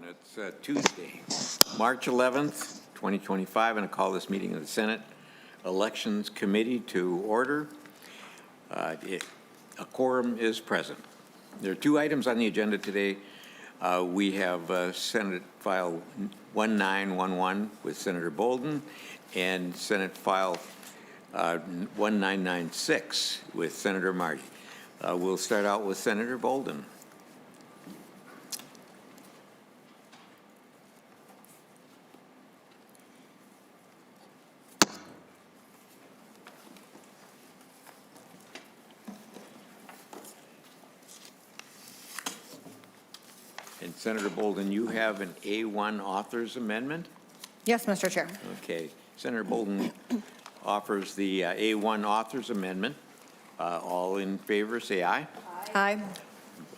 It's Tuesday, March 11th, 2025, and I call this meeting of the Senate Elections Committee to order. A quorum is present. There are two items on the agenda today. We have Senate File 1911 with Senator Boldon and Senate File 1996 with Senator Marty. We'll start out with Senator Boldon. And Senator Boldon, you have an A1 author's amendment? Yes, Mr. Chair. Okay. Senator Boldon offers the A1 author's amendment. All in favor, say aye. Aye.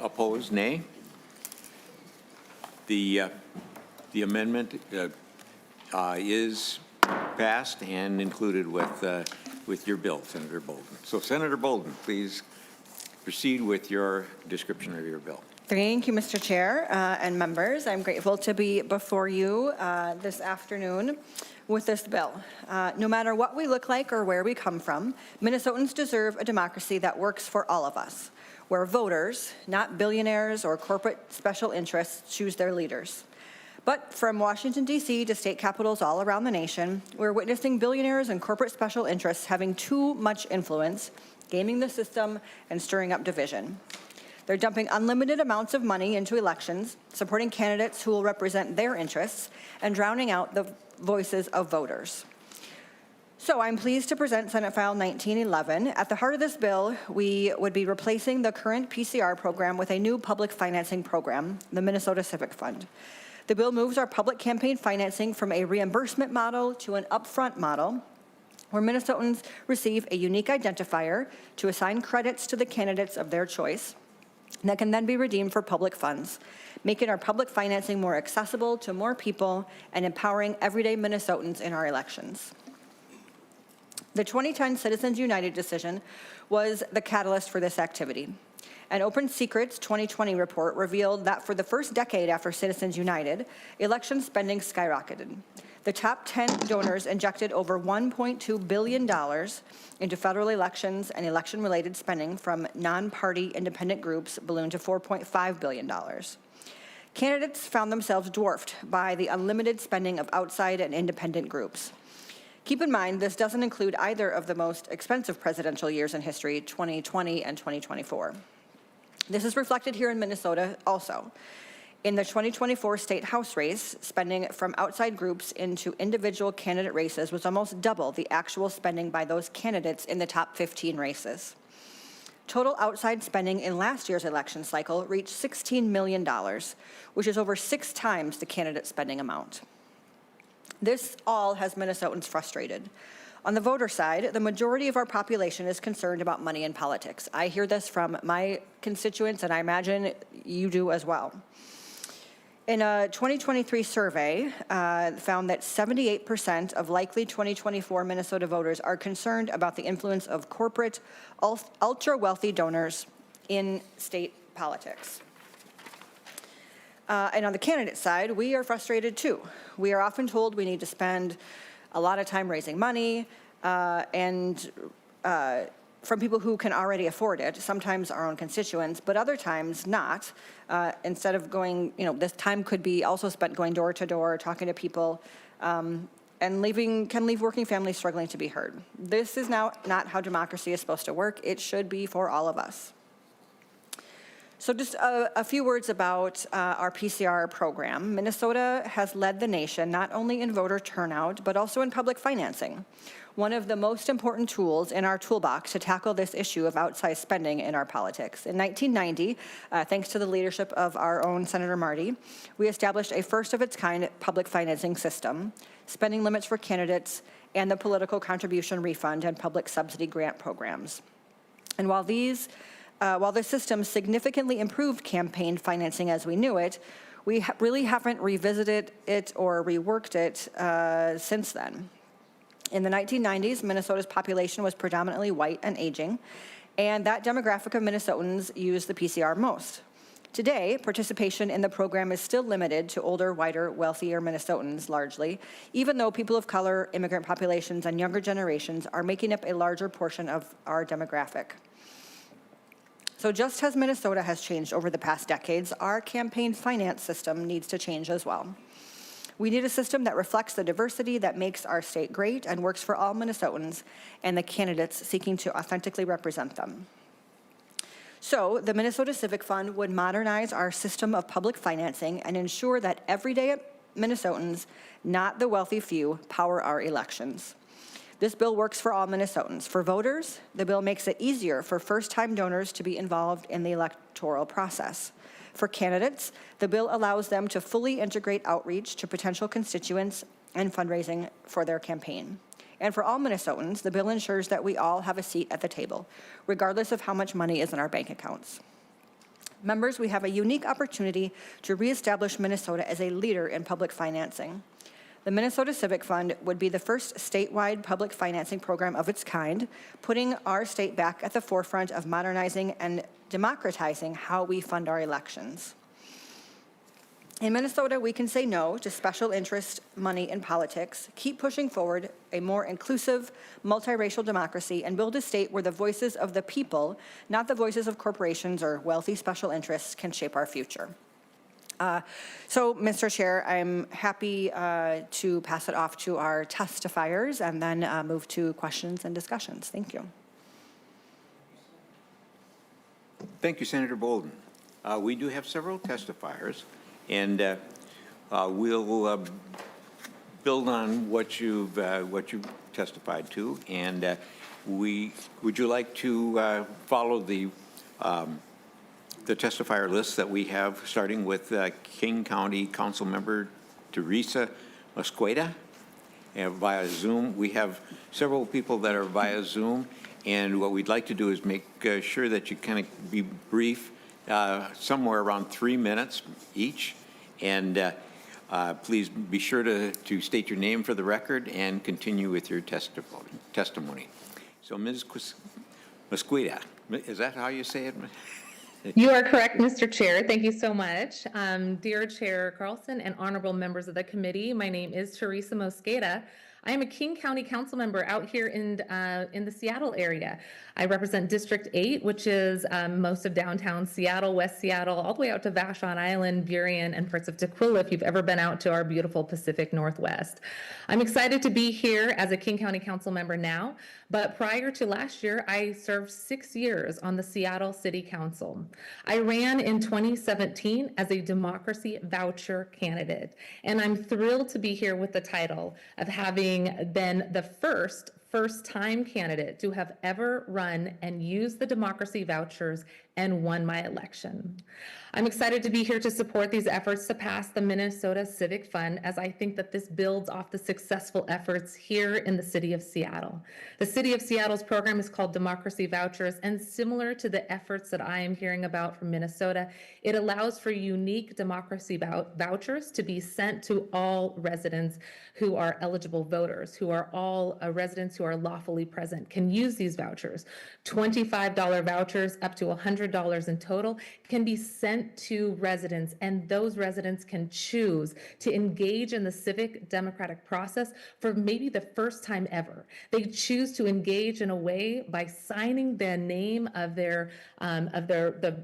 Opposed, nay. The amendment is passed and included with your bill, Senator Boldon. So, Senator Boldon, please proceed with your description of your bill. Thank you, Mr. Chair and members. I'm grateful to be before you this afternoon with this bill. No matter what we look like or where we come from, Minnesotans deserve a democracy that works for all of us, where voters, not billionaires or corporate special interests, choose their leaders. But from Washington, D.C. to state capitals all around the nation, we're witnessing billionaires and corporate special interests having too much influence, gaming the system, and stirring up division. They're dumping unlimited amounts of money into elections, supporting candidates who will represent their interests, and drowning out the voices of voters. So I'm pleased to present Senate File 1911. At the heart of this bill, we would be replacing the current PCR program with a new public financing program, the Minnesota Civic Fund. The bill moves our public campaign financing from a reimbursement model to an upfront model, where Minnesotans receive a unique identifier to assign credits to the candidates of their choice that can then be redeemed for public funds, making our public financing more accessible to more people and empowering everyday Minnesotans in our elections. The 2010 Citizens United decision was the catalyst for this activity. An Open Secrets 2020 report revealed that for the first decade after Citizens United, election spending skyrocketed. The top 10 donors injected over $1.2 billion into federal elections, and election-related spending from non-party independent groups ballooned to $4.5 billion. Candidates found themselves dwarfed by the unlimited spending of outside and independent groups. Keep in mind, this doesn't include either of the most expensive presidential years in history, 2020 and 2024. This is reflected here in Minnesota also. In the 2024 state house race, spending from outside groups into individual candidate races was almost double the actual spending by those candidates in the top 15 races. Total outside spending in last year's election cycle reached $16 million, which is over 6 times the candidate spending amount. This all has Minnesotans frustrated. On the voter side, the majority of our population is concerned about money in politics. I hear this from my constituents, and I imagine you do as well. In a 2023 survey, found that 78% of likely 2024 Minnesota voters are concerned about the influence of corporate, ultra-wealthy donors in state politics. And on the candidate side, we are frustrated too. We are often told we need to spend a lot of time raising money from people who can already afford it, sometimes our own constituents, but other times not. Instead of going, this time could be also spent going door to door, talking to people, and can leave working families struggling to be heard. This is now not how democracy is supposed to work. It should be for all of us. So just a few words about our PCR program. Minnesota has led the nation not only in voter turnout, but also in public financing, one of the most important tools in our toolbox to tackle this issue of outsized spending in our politics. In 1990, thanks to the leadership of our own Senator Marty, we established a first-of-its-kind public financing system, spending limits for candidates, and the political contribution refund and public subsidy grant programs. And while the system significantly improved campaign financing as we knew it, we really haven't revisited it or reworked it since then. In the 1990s, Minnesota's population was predominantly white and aging, and that demographic of Minnesotans used the PCR most. Today, participation in the program is still limited to older, whiter, wealthier Minnesotans largely, even though people of color, immigrant populations, and younger generations are making up a larger portion of our demographic. So just as Minnesota has changed over the past decades, our campaign finance system needs to change as well. We need a system that reflects the diversity that makes our state great and works for all Minnesotans and the candidates seeking to authentically represent them. So the Minnesota Civic Fund would modernize our system of public financing and ensure that everyday Minnesotans, not the wealthy few, power our elections. This bill works for all Minnesotans. For voters, the bill makes it easier for first-time donors to be involved in the electoral process. For candidates, the bill allows them to fully integrate outreach to potential constituents and fundraising for their campaign. And for all Minnesotans, the bill ensures that we all have a seat at the table, regardless of how much money is in our bank accounts. Members, we have a unique opportunity to reestablish Minnesota as a leader in public financing. The Minnesota Civic Fund would be the first statewide public financing program of its kind, putting our state back at the forefront of modernizing and democratizing how we fund our elections. In Minnesota, we can say no to special interest money in politics, keep pushing forward a more inclusive, multiracial democracy, and build a state where the voices of the people, not the voices of corporations or wealthy special interests, can shape our future. So, Mr. Chair, I'm happy to pass it off to our testifiers and then move to questions and discussions. Thank you. Thank you, Senator Boldon. We do have several testifiers, and we'll build on what you've testified to. And would you like to follow the testifier list that we have, starting with King County Council Member Teresa Mosqueda via Zoom? We have several people that are via Zoom, and what we'd like to do is make sure that you kind of be brief, somewhere around 3 minutes each, and please be sure to state your name for the record and continue with your testimony. So, Ms. Mosqueda, is that how you say it? You are correct, Mr. Chair. Thank you so much. Dear Chair Carlson and honorable members of the committee, my name is Teresa Mosqueda. I am a King County Council member out here in the Seattle area. I represent District 8, which is most of downtown Seattle, West Seattle, all the way out to Vashon Island, Burien, and parts of Tukwila if you've ever been out to our beautiful Pacific Northwest. I'm excited to be here as a King County Council member now, but prior to last year, I served 6 years on the Seattle City Council. I ran in 2017 as a democracy voucher candidate, and I'm thrilled to be here with the title of having been the first-time candidate to have ever run and used the democracy vouchers and won my election. I'm excited to be here to support these efforts to pass the Minnesota Civic Fund, as I think that this builds off the successful efforts here in the city of Seattle. The city of Seattle's program is called Democracy Vouchers, and similar to the efforts that I am hearing about from Minnesota, it allows for unique democracy vouchers to be sent to all residents who are eligible voters, who are all residents who are lawfully present, can use these vouchers. $25 vouchers up to $100 in total can be sent to residents, and those residents can choose to engage in the civic democratic process for maybe the first time ever. They choose to engage in a way by signing the name of the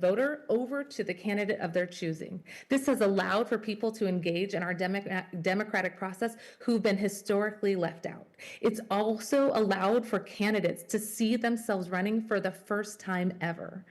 voter over to the candidate of their choosing. This has allowed for people to engage in our democratic process who've been historically left out. It's also allowed for candidates to see themselves running for the first time ever.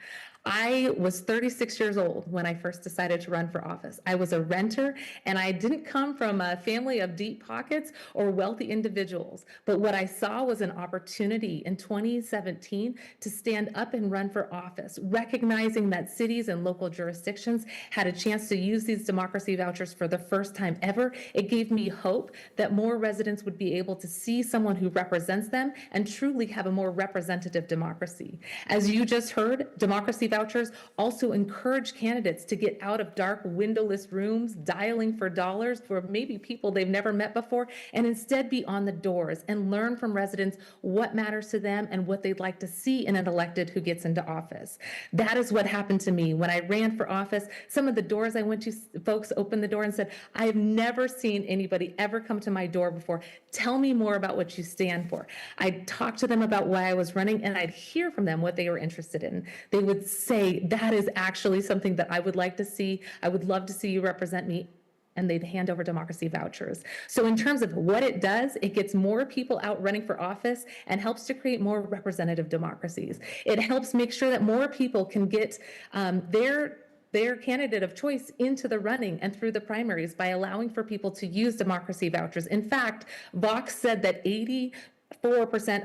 I was 36 years old when I first decided to run for office. I was a renter, and I didn't come from a family of deep pockets or wealthy individuals. But what I saw was an opportunity in 2017 to stand up and run for office, recognizing that cities and local jurisdictions had a chance to use these democracy vouchers for the first time ever. It gave me hope that more residents would be able to see see someone who represents them and truly have a more representative democracy. As you just heard, democracy vouchers also encourage candidates to get out of dark windowless rooms, dialing for dollars for maybe people they've never met before, and instead be on the doors and learn from residents what matters to them and what they'd like to see in an elected who gets into office. That is what happened to me when I ran for office. Some of the doors I went to, folks opened the door and said, I have never seen anybody ever come to my door before. Tell me more about what you stand for. I'd talk to them about why I was running, and I'd hear from them what they were interested in. They would say, that is actually something that I would like to see. I would love to see you represent me. And they'd hand over democracy vouchers. So in terms of what it does, it gets more people out running for office and helps to create more representative democracies. It helps make sure that more people can get their candidate of choice into the running and through the primaries by allowing for people to use democracy vouchers. In fact, Vox said that 84%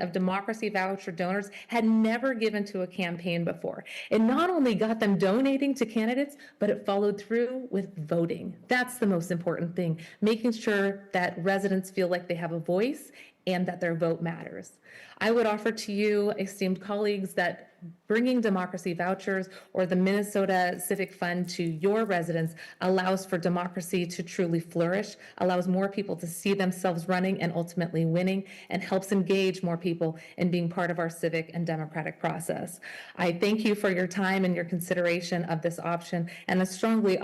of democracy voucher donors had never given to a campaign before. It not only got them donating to candidates, but it followed through with voting. That's the most important thing, making sure that residents feel like they have a voice and that their vote matters. I would offer to you, esteemed colleagues, that bringing democracy vouchers or the Minnesota Civic Fund to your residents allows for democracy to truly flourish, allows more people to see themselves running and ultimately winning, and helps engage more people in being part of our civic and democratic process. I thank you for your time and your consideration of this option, and I strongly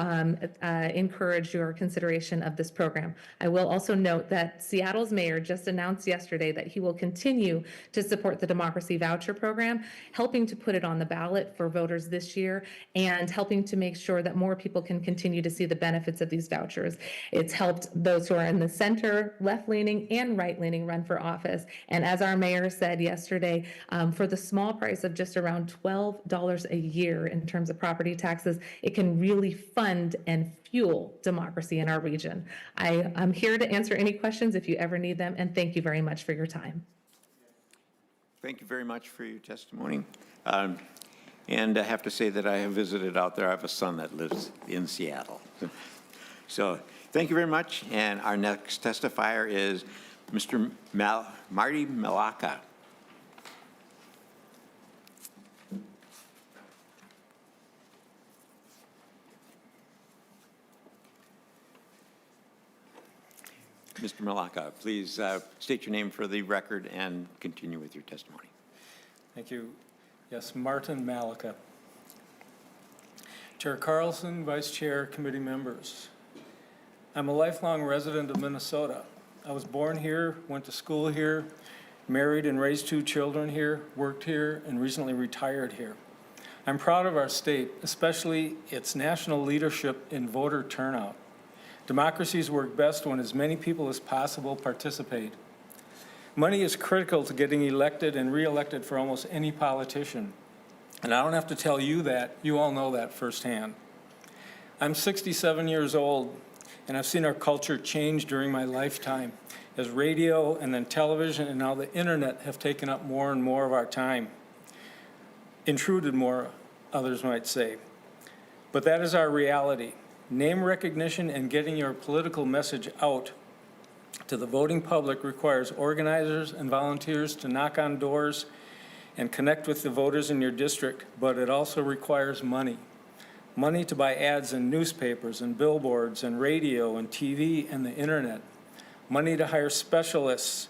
encourage your consideration of this program. I will also note that Seattle's mayor just announced yesterday that he will continue to support the democracy voucher program, helping to put it on the ballot for voters this year and helping to make sure that more people can continue to see the benefits of these vouchers. It's helped those who are in the center, left-leaning, and right-leaning run for office. And as our mayor said yesterday, for the small price of just around $12 a year in terms of property taxes, it can really fund and fuel democracy in our region. I'm here to answer any questions if you ever need them, and thank you very much for your time. Thank you very much for your testimony. And I have to say that I have visited out there. I have a son that lives in Seattle. So thank you very much. And our next testifier is Mr. Marty Malaka. Mr. Malaka, please state your name for the record and continue with your testimony. Thank you. Yes, Martin Malaka. Chair Carlson, Vice Chair, committee members. I'm a lifelong resident of Minnesota. I was born here, went to school here, married and raised 2 children here, worked here, and recently retired here. I'm proud of our state, especially its national leadership in voter turnout. Democracies work best when as many people as possible participate. Money is critical to getting elected and reelected for almost any politician. And I don't have to tell you that, you all know that firsthand. I'm 67 years old, and I've seen our culture change during my lifetime as radio and then television and now the internet have taken up more and more of our time. Intruded more, others might say. But that is our reality. Name recognition and getting your political message out to the voting public requires organizers and volunteers to knock on doors and connect with the voters in your district, but it also requires money. Money to buy ads in newspapers and billboards and radio and TV and the internet. Money to hire specialists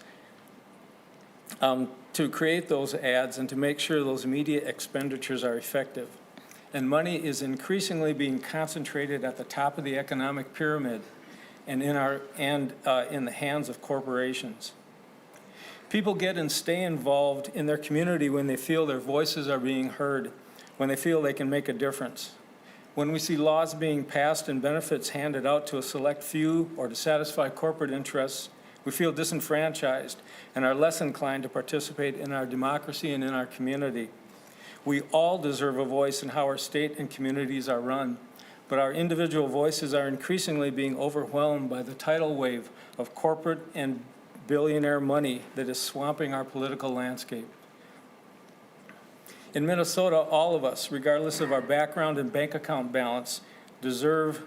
to create those ads and to make sure those media expenditures are effective. And money is increasingly being concentrated at the top of the economic pyramid and in the hands of corporations. People get and stay involved in their community when they feel their voices are being heard, when they feel they can make a difference. When we see laws being passed and benefits handed out to a select few or to satisfy corporate interests, we feel disenfranchised and are less inclined to participate in our democracy and in our community. We all deserve a voice in how our state and communities are run, but our individual voices are increasingly being overwhelmed by the tidal wave of corporate and billionaire money that is swamping our political landscape. In Minnesota, all of us, regardless of our background and bank account balance, deserve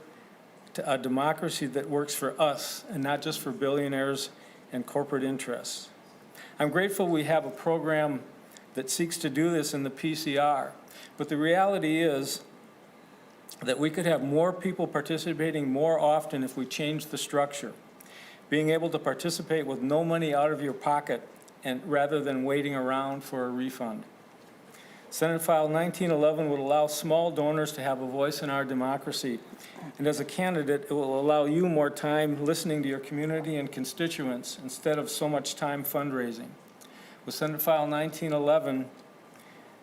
a democracy that works for us and not just for billionaires and corporate interests. I'm grateful we have a program that seeks to do this in the PCR, but the reality is that we could have more people participating more often if we changed the structure. Being able to participate with no money out of your pocket and rather than waiting around for a refund. Senate File 1911 would allow small donors to have a voice in our democracy. And as a candidate, it will allow you more time listening to your community and constituents instead of so much time fundraising. With Senate File 1911,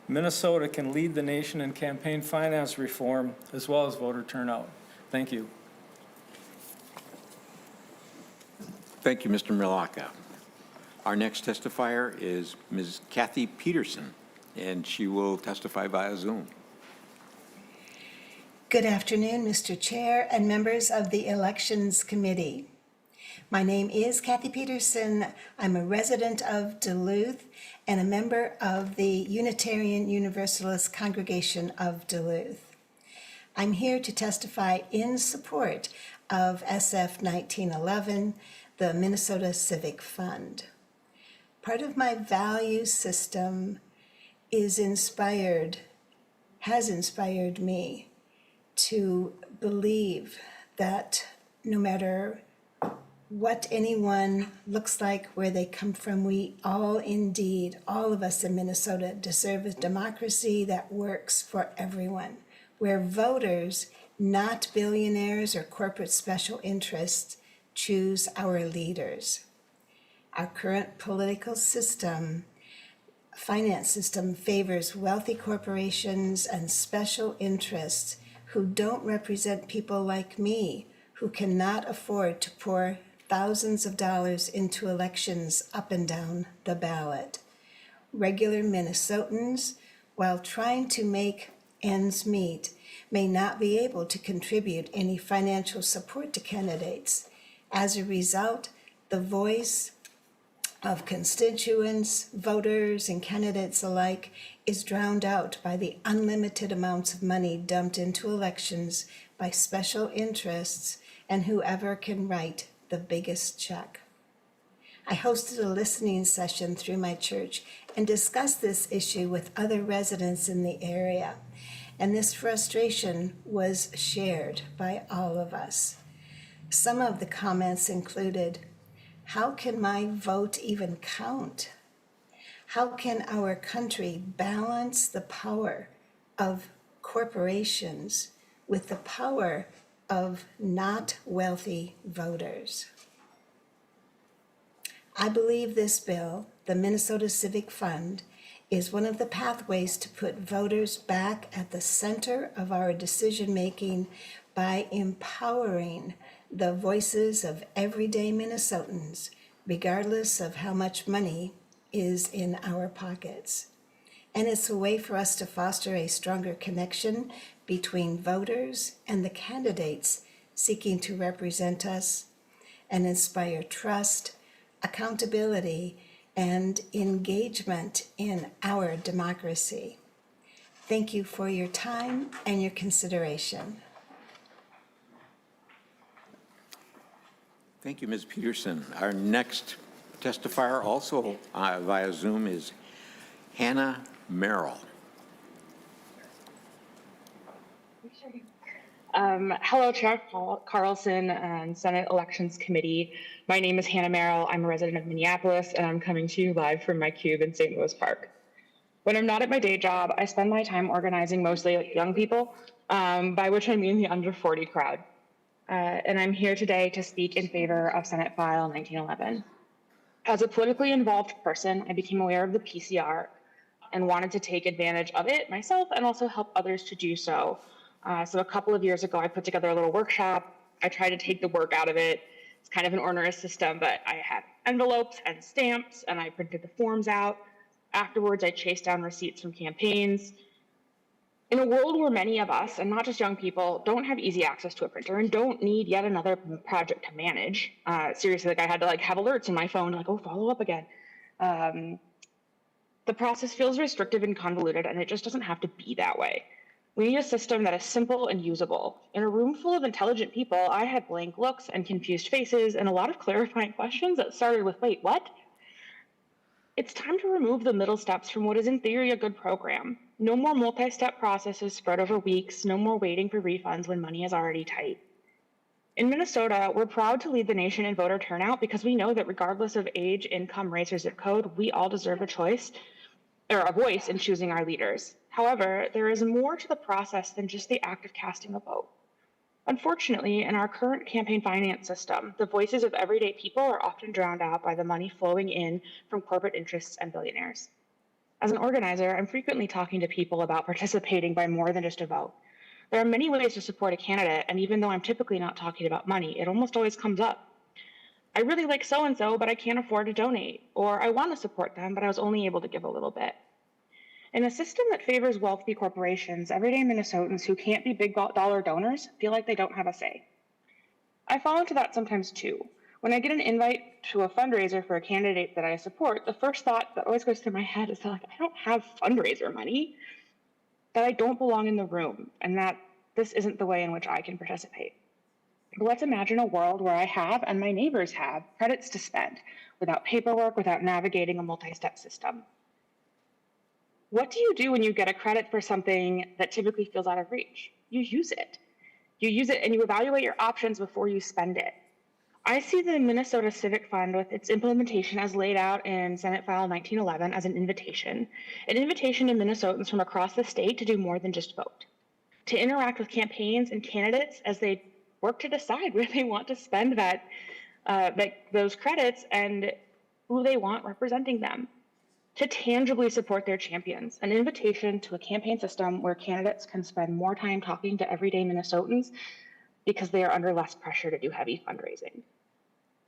Minnesota can lead the nation in campaign finance reform as well as voter turnout. Thank you. Thank you, Mr. Milaka. Our next testifier is Ms. Kathy Peterson, and she will testify via Zoom. Good afternoon, Mr. Chair and members of the Elections Committee. My name is Kathy Peterson. I'm a resident of Duluth and a member of the Unitarian Universalist Congregation of Duluth. I'm here to testify in support of SF 1911, the Minnesota Civic Fund. Part of my value system has inspired me to believe that no matter what anyone looks like, where they come from, we all indeed, all of us in Minnesota, deserve a democracy that works for everyone, where voters, not billionaires or corporate special interests, choose our leaders. Our current political system, finance system, favors wealthy corporations and special interests who don't represent people like me, who cannot afford to pour thousands of dollars into elections up and down the ballot. Regular Minnesotans, while trying to make ends meet, may not be able to contribute any financial support to candidates. As a result, the voice of constituents, voters, and candidates alike is drowned out by the unlimited amounts of money dumped into elections by special interests and whoever can write the biggest check. I hosted a listening session through my church and discussed this issue with other residents in the area, and this frustration was shared by all of us. Some of the comments included, "How can my vote even count? How can our country balance the power of corporations with the power of not wealthy voters?" I believe this bill, the Minnesota Civic Fund, is one of the pathways to put voters back at the center of our decision-making by empowering the voices of everyday Minnesotans, regardless of how much money is in our pockets. And it's a way for us to foster a stronger connection between voters and the candidates seeking to represent us and inspire trust, accountability, and engagement in our democracy. Thank you for your time and your consideration. Thank you, Ms. Peterson. Our next testifier, also via Zoom, is Hannah Merrill. Hello, Chair Carlson and Senate Elections Committee. My name is Hannah Merrill. I'm a resident of Minneapolis, and I'm coming to you live from my cube in St. Louis Park. When I'm not at my day job, I spend my time organizing mostly young people, by which I mean the under 40 crowd. And I'm here today to speak in favor of Senate File 1911. As a politically involved person, I became aware of the PCR and wanted to take advantage of it myself and also help others to do so. So a couple of years ago, I put together a little workshop. I tried to take the work out of it. It's kind of an onerous system, but I had envelopes and stamps, and I printed the forms out. Afterwards, I chased down receipts from campaigns. In a world where many of us, and not just young people, don't have easy access to a printer and don't need yet another project to manage, seriously, like I had to have alerts in my phone, follow up again. The process feels restrictive and convoluted, and it just doesn't have to be that way. We need a system that is simple and usable. In a room full of intelligent people, I had blank looks and confused faces and a lot of clarifying questions that started with, wait, what? It's time to remove the middle steps from what is in theory a good program. No more multi-step processes spread over weeks, no more waiting for refunds when money is already tight. In Minnesota, we're proud to lead the nation in voter turnout because we know that regardless of age, income, race, or zip code, we all deserve a choice or a voice in choosing our leaders. However, there is more to the process than just the act of casting a vote. Unfortunately, in our current campaign finance system, the voices of everyday people are often drowned out by the money flowing in from corporate interests and billionaires. As an organizer, I'm frequently talking to people about participating by more than just a vote. There are many ways to support a candidate, and even though I'm typically not talking about money, it almost always comes up. I really like so-and-so, but I can't afford to donate, or I want to support them, but I was only able to give a little bit. In a system that favors wealthy corporations, everyday Minnesotans who can't be big dollar donors feel like they don't have a say. I fall into that sometimes too. When I get an invite to a fundraiser for a candidate that I support, the first thought that always goes through my head is that I don't have fundraiser money, that I don't belong in the room, and that this isn't the way in which I can participate. But let's imagine a world where I have, and my neighbors have, credits to spend, without paperwork, without navigating a multi-step system. What do you do when you get a credit for something that typically feels out of reach? You use it. You use it and you evaluate your options before you spend it. I see the Minnesota Civic Fund with its implementation as laid out in Senate File 1911 as an invitation to Minnesotans from across the state to do more than just vote, to interact with campaigns and candidates as they work to decide where they want to spend those credits and who they want representing them, to tangibly support their champions, an invitation to a campaign system where candidates can spend more time talking to everyday Minnesotans because they are under less pressure to do heavy fundraising.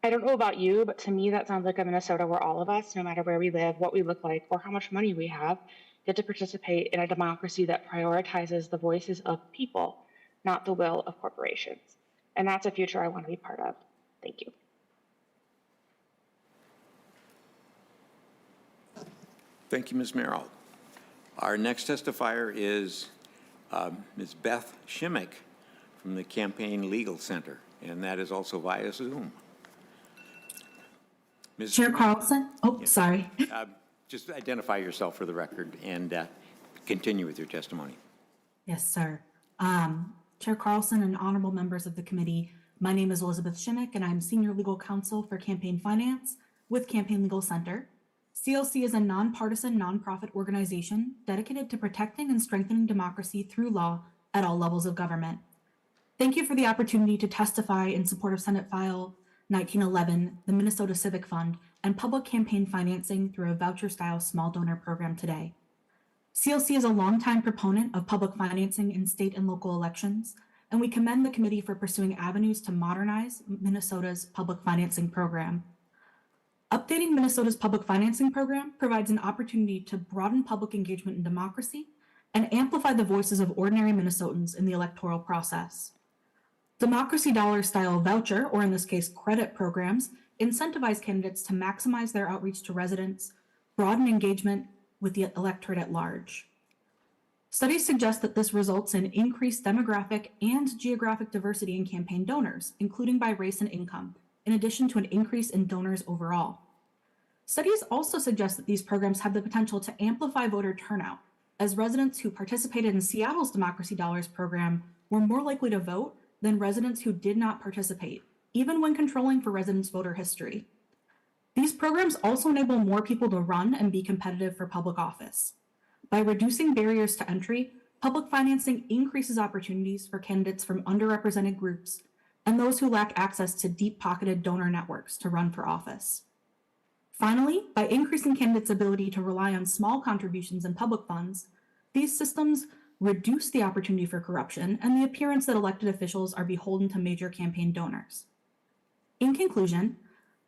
I don't know about you, but to me that sounds like a Minnesota where all of us, no matter where we live, what we look like, or how much money we have, get to participate in a democracy that prioritizes the voices of people, not the will of corporations. And that's a future I want to be part of. Thank you. Thank you, Ms. Merrill. Our next testifier is Ms. Beth Shimmick from the Campaign Legal Center, and that is also via Zoom. Ms. Chair Shimmick, Carlson? Oh, yes. sorry. Just identify yourself for the record and continue with your testimony. Yes, sir. Chair Carlson and honorable members of the committee, my name is Elizabeth Shimmick, and I'm Senior Legal Counsel for Campaign Finance with Campaign Legal Center. CLC is a nonpartisan nonprofit organization dedicated to protecting and strengthening democracy through law at all levels of government. Thank you for the opportunity to testify in support of Senate File 1911, the Minnesota Civic Fund, and public campaign financing through a voucher-style small donor program today. CLC is a longtime proponent of public financing in state and local elections, and we commend the committee for pursuing avenues to modernize Minnesota's public financing program. Updating Minnesota's public financing program provides an opportunity to broaden public engagement in democracy and amplify the voices of ordinary Minnesotans in the electoral process. Democracy dollar-style voucher, or in this case credit programs, incentivize candidates to maximize their outreach to residents, broaden engagement with the electorate at large. Studies suggest that this results in increased demographic and geographic diversity in campaign donors, including by race and income, in addition to an increase in donors overall. Studies also suggest that these programs have the potential to amplify voter turnout, as residents who participated in Seattle's Democracy Dollars program were more likely to vote than residents who did not participate, even when controlling for residents' voter history. These programs also enable more people to run and be competitive for public office. By reducing barriers to entry, public financing increases opportunities for candidates from underrepresented groups and those who lack access to deep-pocketed donor networks to run for office. Finally, by increasing candidates' ability to rely on small contributions and public funds, these systems reduce the opportunity for corruption and the appearance that elected officials are beholden to major campaign donors. In conclusion,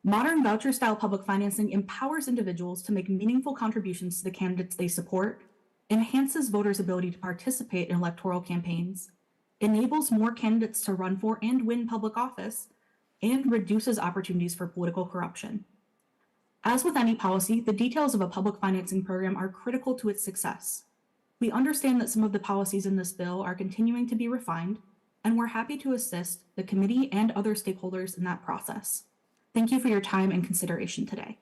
modern voucher-style public financing empowers individuals to make meaningful contributions to the candidates they support, enhances voters' ability to participate in electoral campaigns, enables more candidates to run for and win public office, and reduces opportunities for political corruption. As with any policy, the details of a public financing program are critical to its success. We understand that some of the policies in this bill are continuing to be refined, and we're happy to assist the committee and other stakeholders in that process. Thank you for your time and consideration today.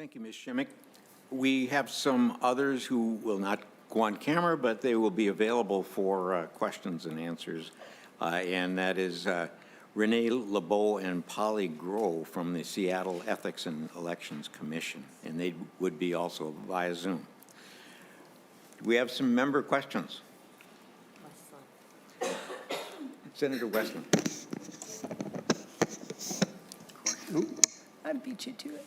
Thank you, Ms. Schimick. We have some others who will not go on camera, but they will be available for questions and answers. And that is Renee LeBeau and Polly Groh from the Seattle Ethics and Elections Commission, and they would be also via Zoom. We have some member questions. Senator Westland. I beat you to it.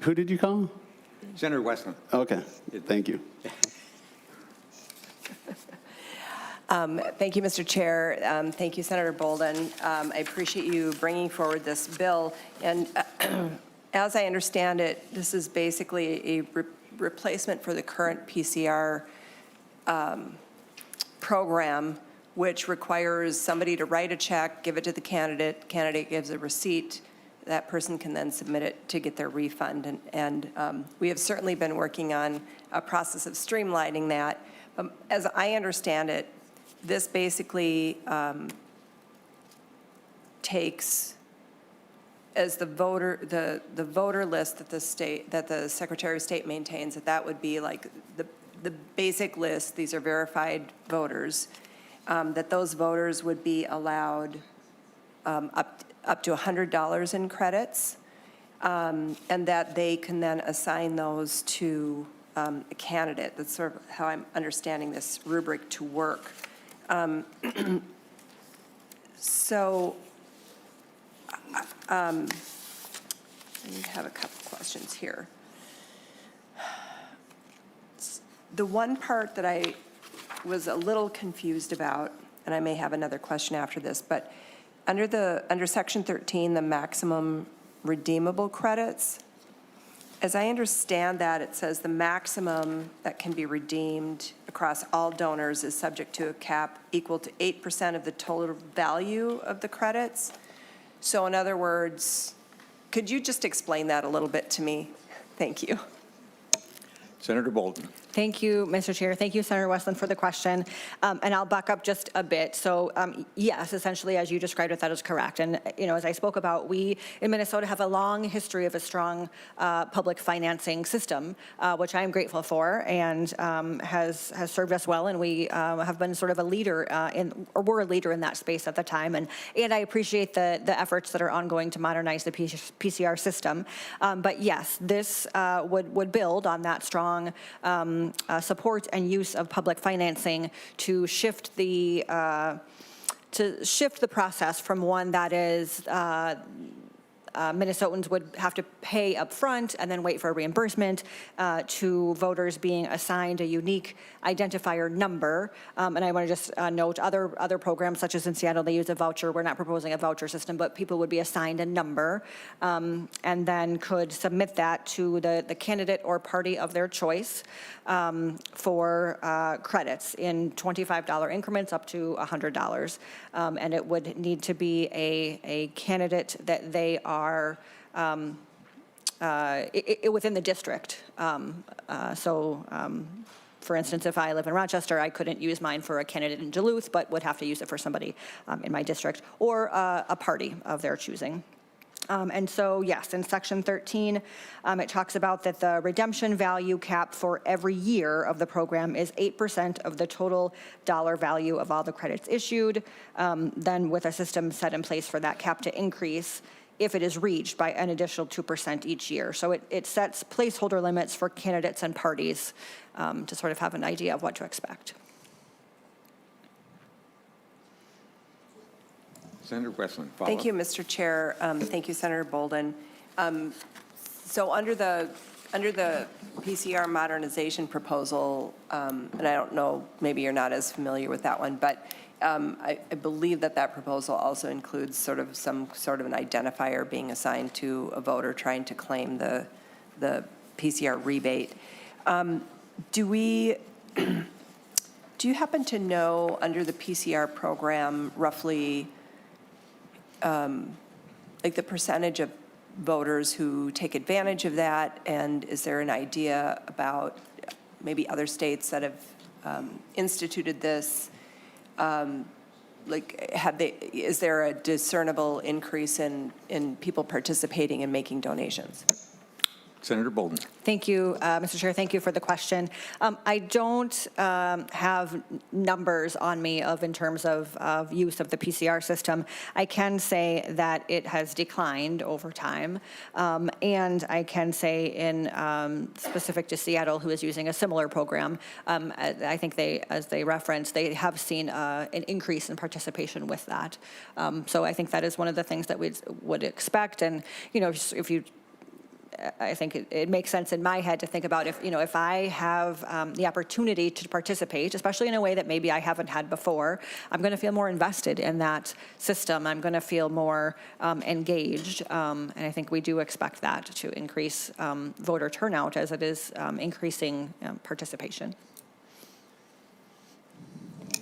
Who did you call? Senator Westland. Okay, thank you. Thank you, Mr. Chair. Thank you, Senator Boldon. I appreciate you bringing forward this bill. And as I understand it, this is basically a replacement for the current PCR program, which requires somebody to write a check, give it to the candidate. Candidate gives a receipt. That person can then submit it to get their refund. And we have certainly been working on a process of streamlining that. As I understand it, this basically takes as the voter list that the Secretary of State maintains, that would be like the basic list. These are verified voters, that those voters would be allowed up to $100 in credits, and that they can then assign those to a candidate. That's sort of how I'm understanding this rubric to work. So I have a couple questions here. The one part that I was a little confused about, and I may have another question after this, but under Section 13, the maximum redeemable credits, as I understand that, it says the maximum that can be redeemed across all donors is subject to a cap equal to 8% of the total value of the credits. So in other words, could you just explain that a little bit to me? Thank you. Senator Boldon. Thank you, Mr. Chair. Thank you, Senator Westland, for the question. And I'll back up just a bit. So yes, essentially, as you described it, that is correct. And, you know, as I spoke about, we in Minnesota have a long history of a strong public financing system, which I am grateful for, and has served us well. And we have been sort of a leader or were a leader in that space at the time. And I appreciate the efforts that are ongoing to modernize the PCR system. But yes, this would build on that strong support and use of public financing to shift the process from one that is Minnesotans would have to pay up front and then wait for a reimbursement to voters being assigned a unique identifier number. And I want to just note other programs, such as in Seattle, they use a voucher. We're not proposing a voucher system, but people would be assigned a number and then could submit that to the candidate or party of their choice for credits in $25 increments up to $100. And it would need to be a candidate that they are within the district. For instance, if I live in Rochester, I couldn't use mine for a candidate in Duluth, but would have to use it for somebody in my district or a party of their choosing. And so, yes, in Section 13, it talks about that the redemption value cap for every year of the program is 8% of the total dollar value of all the credits issued, then with a system set in place for that cap to increase if it is reached by an additional 2% each year. So it sets placeholder limits for candidates and parties to sort of have an idea of what to expect. Senator Westland, follow Thank you, Mr. Chair. Thank you, Senator Boldon. So under the PCR modernization proposal, and I don't know, maybe you're not as familiar with that one, but I believe that proposal also includes some sort of an identifier being assigned to a voter trying to claim the PCR rebate. Do you happen to know, under the PCR program, roughly like the percentage of voters who take advantage of that? And is there an idea about maybe other states that have instituted this? Is there a discernible increase in people participating and making donations? Senator Boldon. Thank you, Mr. Chair. Thank you for the question. I don't have numbers on me in terms of use of the PCR system. I can say that it has declined over time, and I can say in specific to Seattle, who is using a similar program, I think as they referenced, they have seen an increase in participation with that. So I think that is one of the things that we would expect, and if you. I think it makes sense in my head to think about if I have the opportunity to participate, especially in a way that maybe I haven't had before, I'm going to feel more invested in that system. I'm going to feel more engaged, and I think we do expect that to increase voter turnout as it is increasing participation.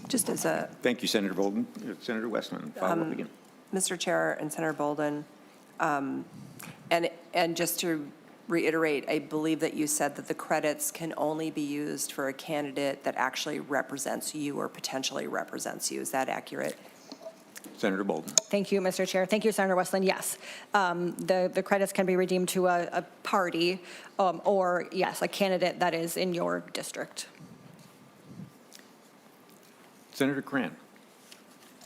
Just as a, Thank you, Senator Boldon. Senator Westman, follow up again. Mr. Chair and Senator Boldon, and just to reiterate, I believe that you said that the credits can only be used for a candidate that actually represents you or potentially represents you. Is that accurate? Senator Boldon. Thank you, Mr. Chair. Thank you, Senator Westland. Yes, the credits can be redeemed to a party or, yes, a candidate that is in your district. Senator Cran.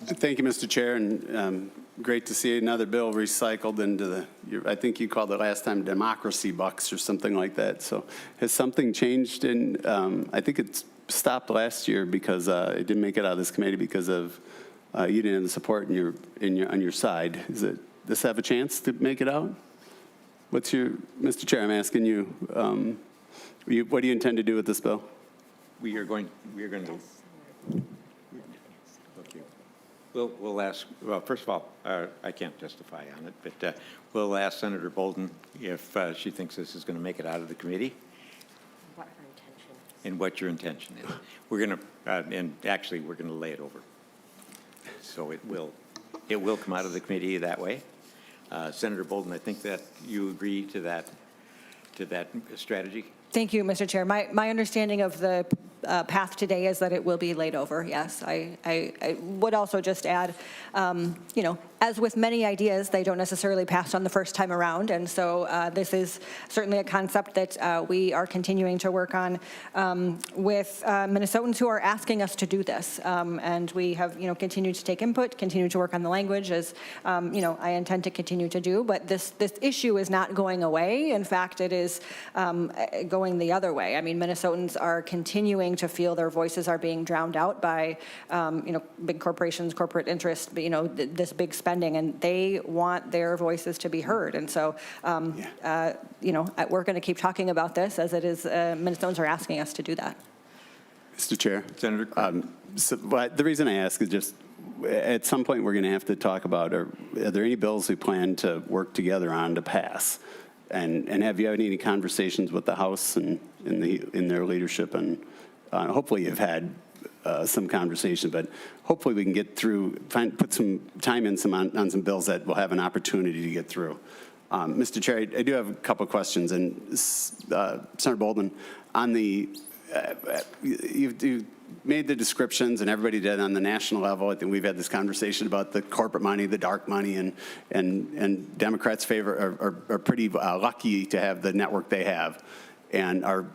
Thank you, Mr. Chair, and great to see another bill recycled into I think you called it last time democracy bucks or something like that. So has something changed I think it stopped last year because it didn't make it out of this committee because of you didn't have the support on your side. Does this have a chance to make it out? Mr. Chair, I'm asking you, what do you intend to do with this bill? We are going to. We'll ask, well, first of all, I can't testify on it, but we'll ask Senator Boldon if she thinks this is going to make it out of the committee. What her intention is. And what your intention is. We're going to, and actually, we're going to lay it over. So it will come out of the committee that way. Senator Boldon, I think that you agree to that strategy? Thank you, Mr. Chair. My understanding of the path today is that it will be laid over, yes. I would also just add, as with many ideas, they don't necessarily pass on the first time around, and so this is certainly a concept that we are continuing to work on with Minnesotans who are asking us to do this, and we have, continued to take input, continue to work on the language, as, I intend to continue to do, but this issue is not going away. In fact, it is going the other way. I mean, Minnesotans are continuing to feel their voices are being drowned out by, big corporations, corporate interest, this big spending, and they want their voices to be heard. And so, we're going to keep talking about this as it is, Minnesotans are asking us to do that. Mr. Chair. Senator. The reason I ask is just at some point we're going to have to talk about are there any bills we plan to work together on to pass? And have you had any conversations with the House and in their leadership? And hopefully you've had some conversation, but hopefully we can get through, put some time in on some bills that will have an opportunity to get through. Mr. Chair, I do have a couple of questions. And Senator Boldon, on the, you've made the descriptions, and everybody did on the national level. I think we've had this conversation about the corporate money, the dark money, and Democrats are pretty lucky to have the network they have and are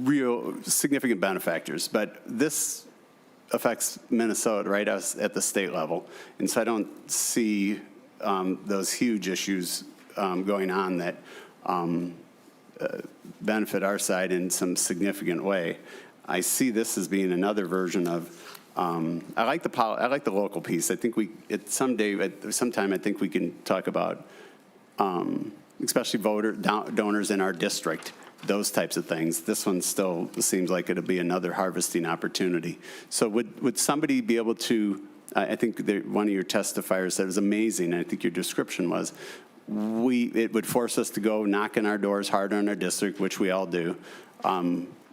real significant benefactors. But this affects Minnesota, right, us at the state level. And so I don't see those huge issues going on that benefit our side in some significant way. I see this as being another version of. I like the local piece. I think sometime I think we can talk about, especially donors in our district, those types of things. This one still seems like it'll be another harvesting opportunity. So would somebody be able to? I think one of your testifiers said it was amazing. And I think your description was, it would force us to go knock on our doors harder in our district, which we all do.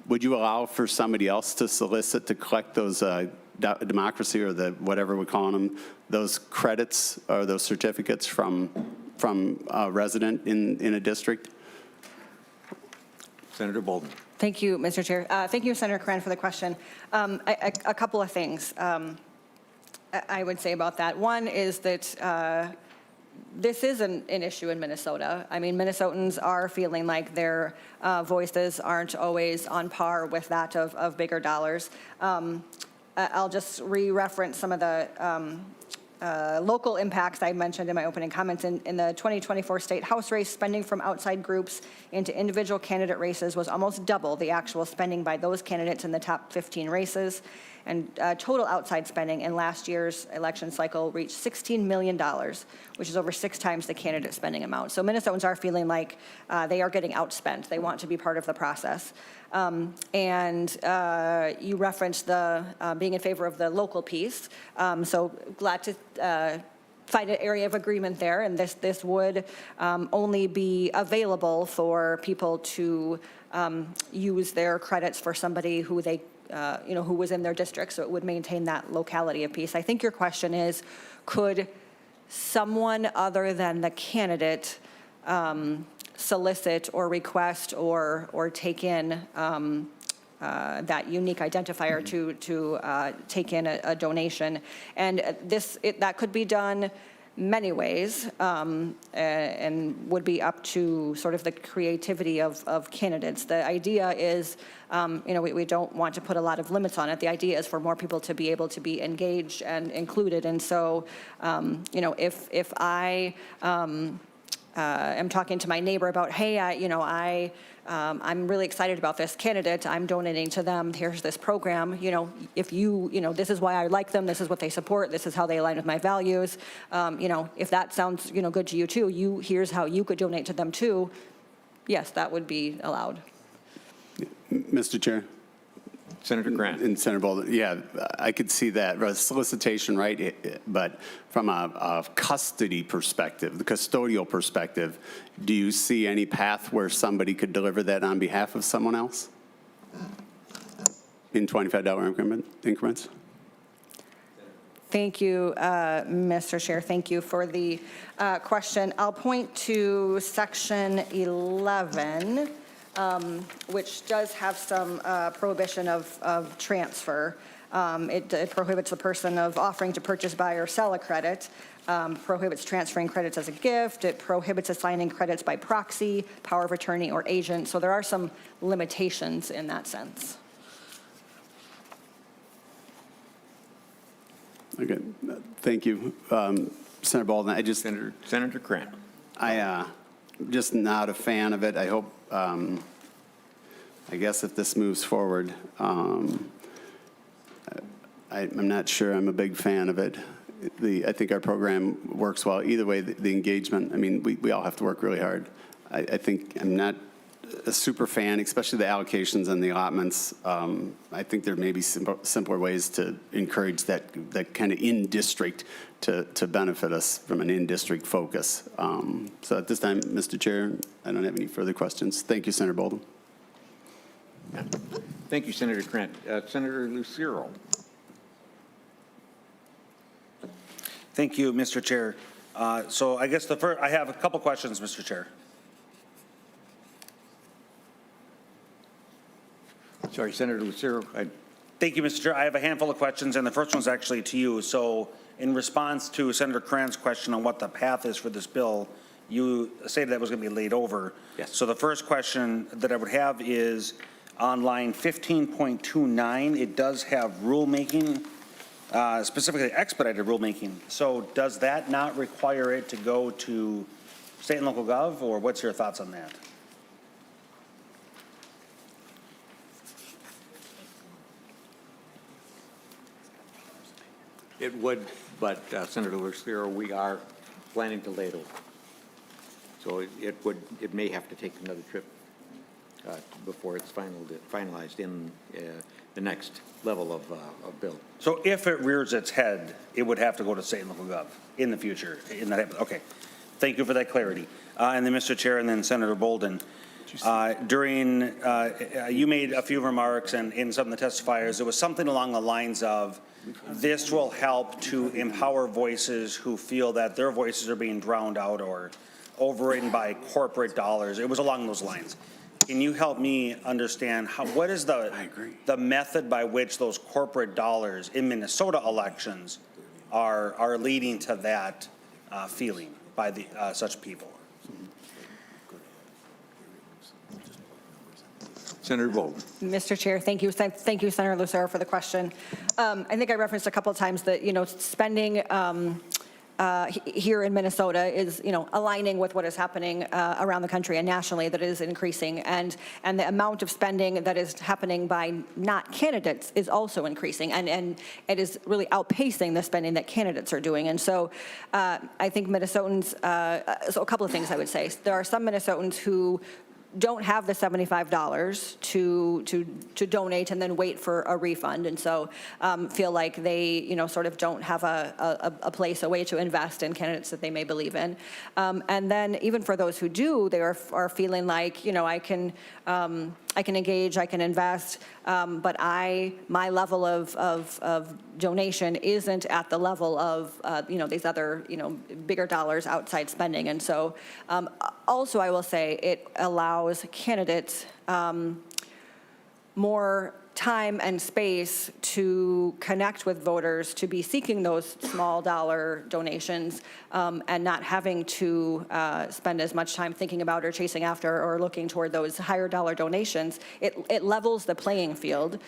Would you allow for somebody else to solicit to collect those democracy or whatever we're calling them, those credits or those certificates from a resident in a district? Senator Boldon. Thank you, Mr. Chair. Thank you, Senator Cran, for the question. A couple of things I would say about that. One is that this is an issue in Minnesota. I mean, Minnesotans are feeling like their voices aren't always on par with that of bigger dollars. I'll just re-reference some of the local impacts I mentioned in my opening comments. In the 2024 state House race, spending from outside groups into individual candidate races was almost double the actual spending by those candidates in the top 15 races. And total outside spending in last year's election cycle reached $16 million, which is over 6 times the candidate spending amount. So Minnesotans are feeling like they are getting outspent. They want to be part of the process. And you referenced the being in favor of the local piece. So glad to find an area of agreement there. And this would only be available for people to use their credits for somebody who they who was in their district, so it would maintain that locality of piece. I think your question is, could someone other than the candidate solicit or request or take in that unique identifier to take in a donation? And that could be done many ways, and would be up to sort of the creativity of candidates. The idea is, we don't want to put a lot of limits on it. The idea is for more people to be able to be engaged and included. And so, if I am talking to my neighbor about, hey, I'm really excited about this candidate, I'm donating to them, here's this program, if this is why I like them, this is what they support, this is how they align with my values, if that sounds, good to you too, here's how you could donate to them too, yes, that would be allowed. Mr. Chair. Senator Grant. And Senator Boldon, yeah, I could see that. Solicitation, right? But from a custody perspective, the custodial perspective, do you see any path where somebody could deliver that on behalf of someone else in $25 increments? Thank you, Mr. Chair. Thank you for the question. I'll point to Section 11. Which does have some prohibition of transfer. It prohibits the person of offering to purchase, buy, or sell a credit, prohibits transferring credits as a gift, it prohibits assigning credits by proxy, power of attorney, or agent. So there are some limitations in that sense. Okay, thank you. Senator Boldon, Senator Grant. Just not a fan of it. I hope, I guess if this moves forward, I'm not sure I'm a big fan of it. I think our program works well. Either way, the engagement, I mean, we all have to work really hard. I think I'm not a super fan, especially the allocations and the allotments. I think there may be simpler ways to encourage that kind of in-district to benefit us from an in-district focus. So at this time, Mr. Chair, I don't have any further questions. Thank you, Senator Boldon. Thank you, Senator Grant. Senator Lucero. Thank you, Mr. Chair. So I guess I have a couple questions, Mr. Chair. Sorry, Senator Lucero. Thank you, Mr. Chair. I have a handful of questions, and the first one's actually to you. So in response to Senator Cran's question on what the path is for this bill, you stated that was going to be laid over. Yes. So the first question that I would have is on line 15.29, it does have rulemaking, specifically expedited rulemaking. So does that not require it to go to state and local gov, or what's your thoughts on that? It would, but Senator Lucero, we are planning to lay it over. So it may have to take another trip before it's finalized in the next level of bill. So if it rears its head, it would have to go to state and local gov in the future. Okay. Thank you for that clarity. And then Mr. Chair, and then Senator Boldon. You made a few remarks, and in some of the testifiers, it was something along the lines of, this will help to empower voices who feel that their voices are being drowned out or overridden by corporate dollars. It was along those lines. Can you help me understand what is the method by which those corporate dollars in Minnesota elections are leading to that feeling? by the, such people. Senator Boldon. Mr. Chair, thank you. Thank you, Senator Lucero, for the question. I think I referenced a couple of times that, spending here in Minnesota is, aligning with what is happening around the country and nationally, that is increasing. And the amount of spending that is happening by not candidates is also increasing. And it is really outpacing the spending that candidates are doing. And so I think Minnesotans, so a couple of things I would say. There are some Minnesotans who don't have the $75 to donate and then wait for a refund, and so feel like they sort of don't have a place, a way to invest in candidates that they may believe in. And then even for those who do, they are feeling like I can engage, I can invest, but my level of donation isn't at the level of these other bigger dollars outside spending. And so also I will say it allows candidates more time and space to connect with voters, to be seeking those small dollar donations, and not having to spend as much time thinking about or chasing after or looking toward those higher dollar donations. It levels the playing field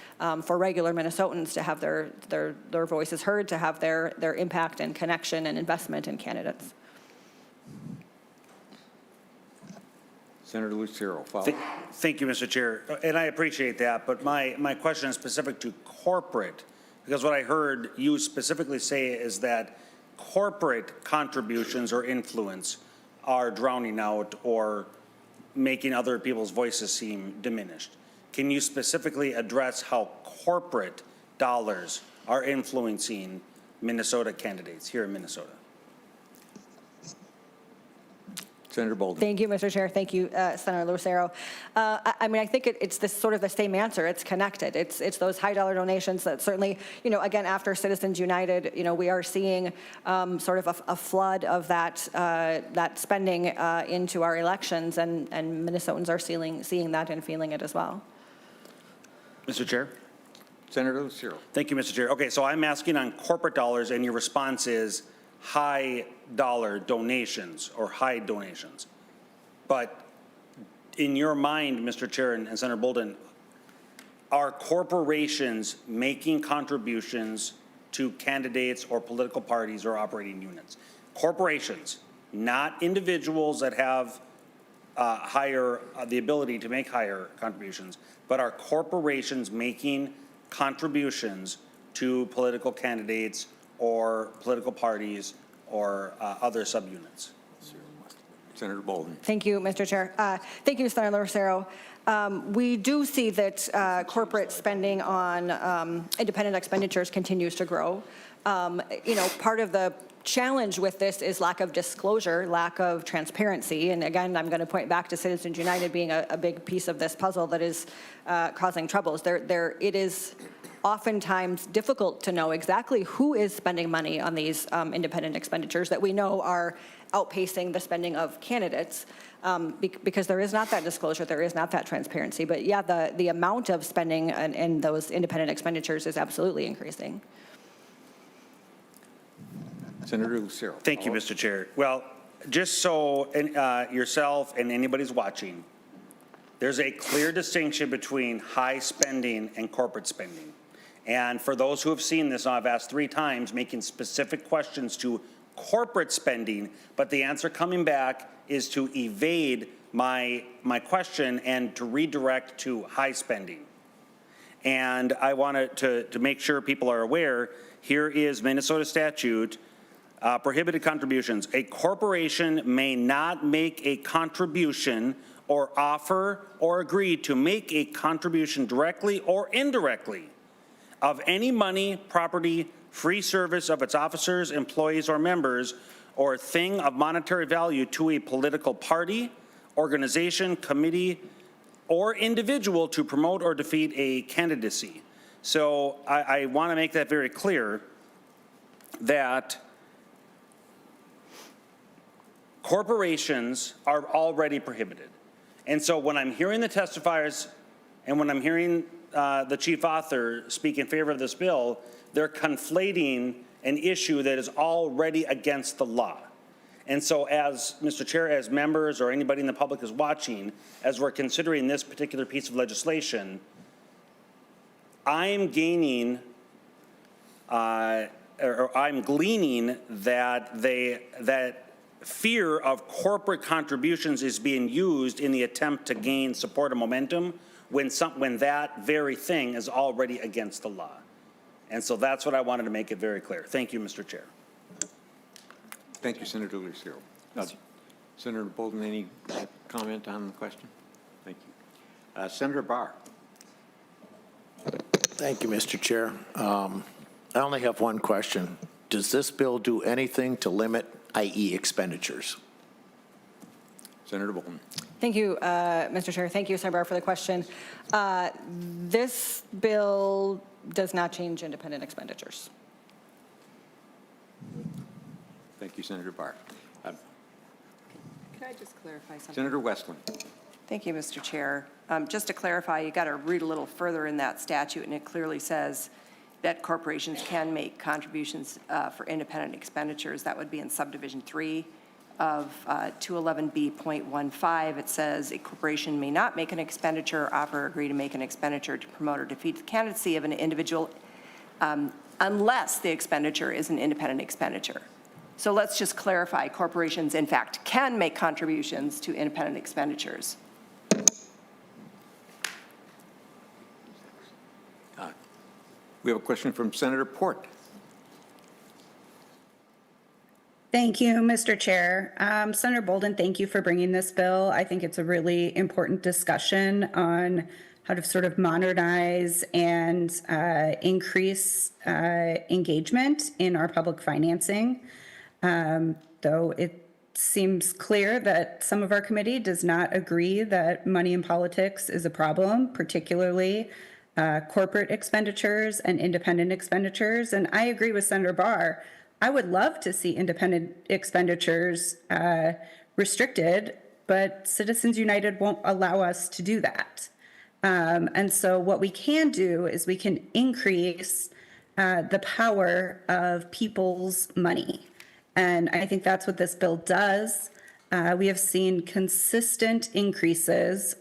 for regular Minnesotans to have their voices heard, to have their impact and connection and investment in candidates. Senator Lucero, follow. Thank you, Mr. Chair, and I appreciate that, but my question is specific to corporate, because what I heard you specifically say is that corporate contributions or influence are drowning out or making other people's voices seem diminished. Can you specifically address how corporate dollars are influencing Minnesota candidates here in Minnesota? Senator Boldon. Thank you, Mr. Chair. Thank you, Senator Lucero. I think it's this sort of the same answer. It's connected. It's those high dollar donations that certainly, again, after Citizens United, we are seeing sort of a flood of that spending into our elections, and Minnesotans are seeing that and feeling it as well. Mr. Chair? Senator Lucero. Thank you, Mr. Chair. Okay, so I'm asking on corporate dollars, and your response is high dollar donations or high donations. But in your mind, Mr. Chair and Senator Boldon, are corporations making contributions to candidates or political parties or operating units? Corporations, not individuals that have the ability to make higher contributions, but are corporations making contributions to political candidates or political parties or other subunits? Senator Boldon. Thank you, Mr. Chair. Thank you, Senator Lucero. We do see that corporate spending on independent expenditures continues to grow. Part of the challenge with this is lack of disclosure, lack of transparency. And again, I'm going to point back to Citizens United being a big piece of this puzzle that is causing troubles. It is oftentimes difficult to know exactly who is spending money on these independent expenditures that we know are outpacing the spending of candidates, because there is not that disclosure, there is not that transparency. But yeah, the amount of spending in those independent expenditures is absolutely increasing. Senator Lucero. Thank you, Mr. Chair. Well, just so yourself and anybody's watching, there's a clear distinction between high spending and corporate spending. And for those who have seen this, I've asked 3 times, making specific questions to corporate spending, but the answer coming back is to evade my question and to redirect to high spending. And I wanted to make sure people are aware, here is Minnesota statute, prohibited contributions. A corporation may not make a contribution or offer or agree to make a contribution directly or indirectly of any money, property, free service of its officers, employees, or members, or thing of monetary value to a political party, organization, committee, or individual to promote or defeat a candidacy. So I want to make that very clear that corporations are already prohibited. And so when I'm hearing the testifiers and when I'm hearing the chief author speak in favor of this bill, they're conflating an issue that is already against the law. And so as, Mr. Chair, as members or anybody in the public is watching, as we're considering this particular piece of legislation, I'm gaining, or I'm gleaning that fear of corporate contributions is being used in the attempt to gain support and momentum when that very thing is already against the law. And so that's what I wanted to make it very clear. Thank you, Mr. Chair. Thank you, Senator Lucero. Senator Boldon, any comment on the question? Thank you. Senator Barr. Thank you, Mr. Chair. I only have one question. Does this bill do anything to limit IE expenditures? Senator Boldon. Thank you, Mr. Chair. Thank you, Senator Barr, for the question. This bill does not change independent expenditures. Thank you, Senator Barr. Can I just clarify something? Senator Westland. Thank you, Mr. Chair. Just to clarify, you got to read a little further in that statute, and it clearly says that corporations can make contributions for independent expenditures. That would be in subdivision 3 of 211B.15. It says a corporation may not make an expenditure, offer or agree to make an expenditure to promote or defeat the candidacy of an individual unless the expenditure is an independent expenditure. So let's just clarify, corporations, in fact, can make contributions to independent expenditures. We have a question from Senator Port. Thank you, Mr. Chair. Senator Boldon, thank you for bringing this bill. I think it's a really important discussion on how to sort of modernize and increase engagement in our public financing. Though it seems clear that some of our committee does not agree that money in politics is a problem, particularly corporate expenditures and independent expenditures. And I agree with Senator Barr. I would love to see independent expenditures restricted, but Citizens United won't allow us to do that. And so what we can do is we can increase the power of people's money. And I think that's what this bill does. We have seen consistent increases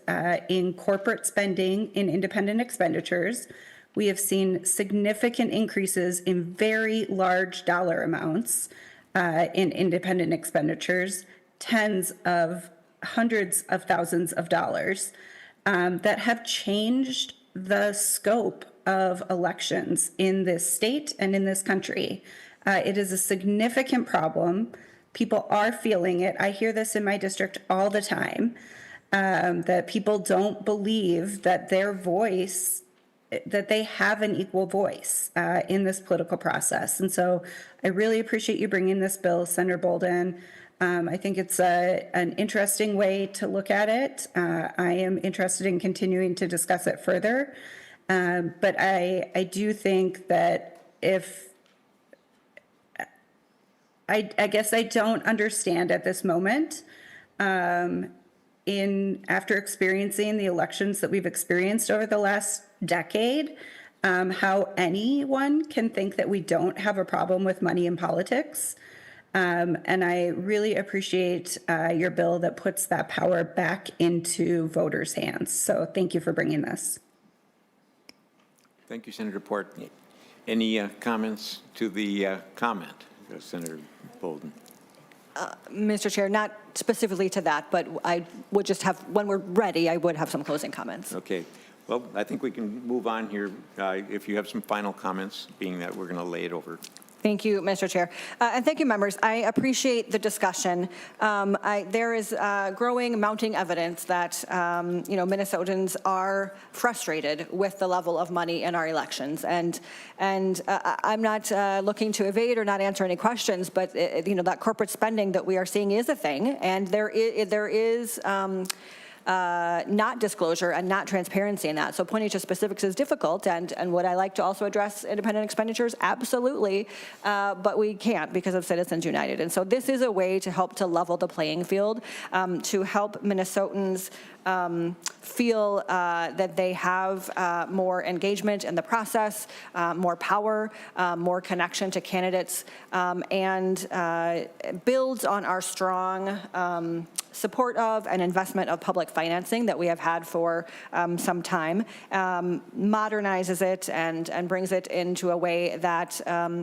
in corporate spending in independent expenditures. We have seen significant increases in very large dollar amounts in independent expenditures, tens of hundreds of thousands of dollars that have changed the scope of elections in this state and in this country. It is a significant problem. People are feeling it. I hear this in my district all the time, that people don't believe that their voice, that they have an equal voice in this political process. And so I really appreciate you bringing this bill, Senator Boldon. I think it's an interesting way to look at it. I am interested in continuing to discuss it further. But I do think that if, I guess I don't understand at this moment, after experiencing the elections that we've experienced over the last decade, how anyone can think that we don't have a problem with money in politics. And I really appreciate your bill that puts that power back into voters' hands. So thank you for bringing this. Thank you, Senator Port. Any comments to the comment, Senator Boldon? Mr. Chair, not specifically to that, but I would just have, when we're ready, I would have some closing comments. Okay. Well, I think we can move on here. If you have some final comments, being that we're going to lay it over. Thank you, Mr. Chair. And thank you, members. I appreciate the discussion. There is growing, mounting evidence that, Minnesotans are frustrated with the level of money in our elections. And I'm not looking to evade or not answer any questions, but, that corporate spending that we are seeing is a thing. And there is not disclosure and not transparency in that. So pointing to specifics is difficult, and would I like to also address independent expenditures? Absolutely, but we can't because of Citizens United. And so this is a way to help to level the playing field, to help Minnesotans feel that they have more engagement in the process, more power, more connection to candidates, and builds on our strong support of and investment of public financing that we have had for some time, modernizes it and brings it into a way that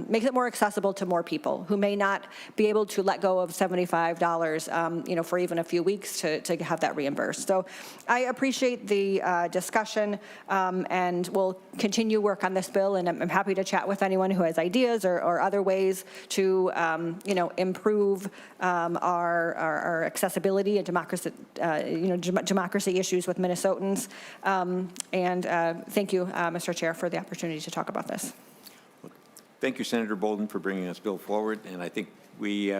makes it more accessible to more people who may not be able to let go of $75, for even a few weeks to have that reimbursed. So I appreciate the discussion, and we'll continue work on this bill, and I'm happy to chat with anyone who has ideas or other ways to, improve our accessibility and democracy, democracy issues with Minnesotans. Thank you, Mr. Chair, for the opportunity to talk about this. Thank you, Senator Boldon, for bringing this bill forward, and I think we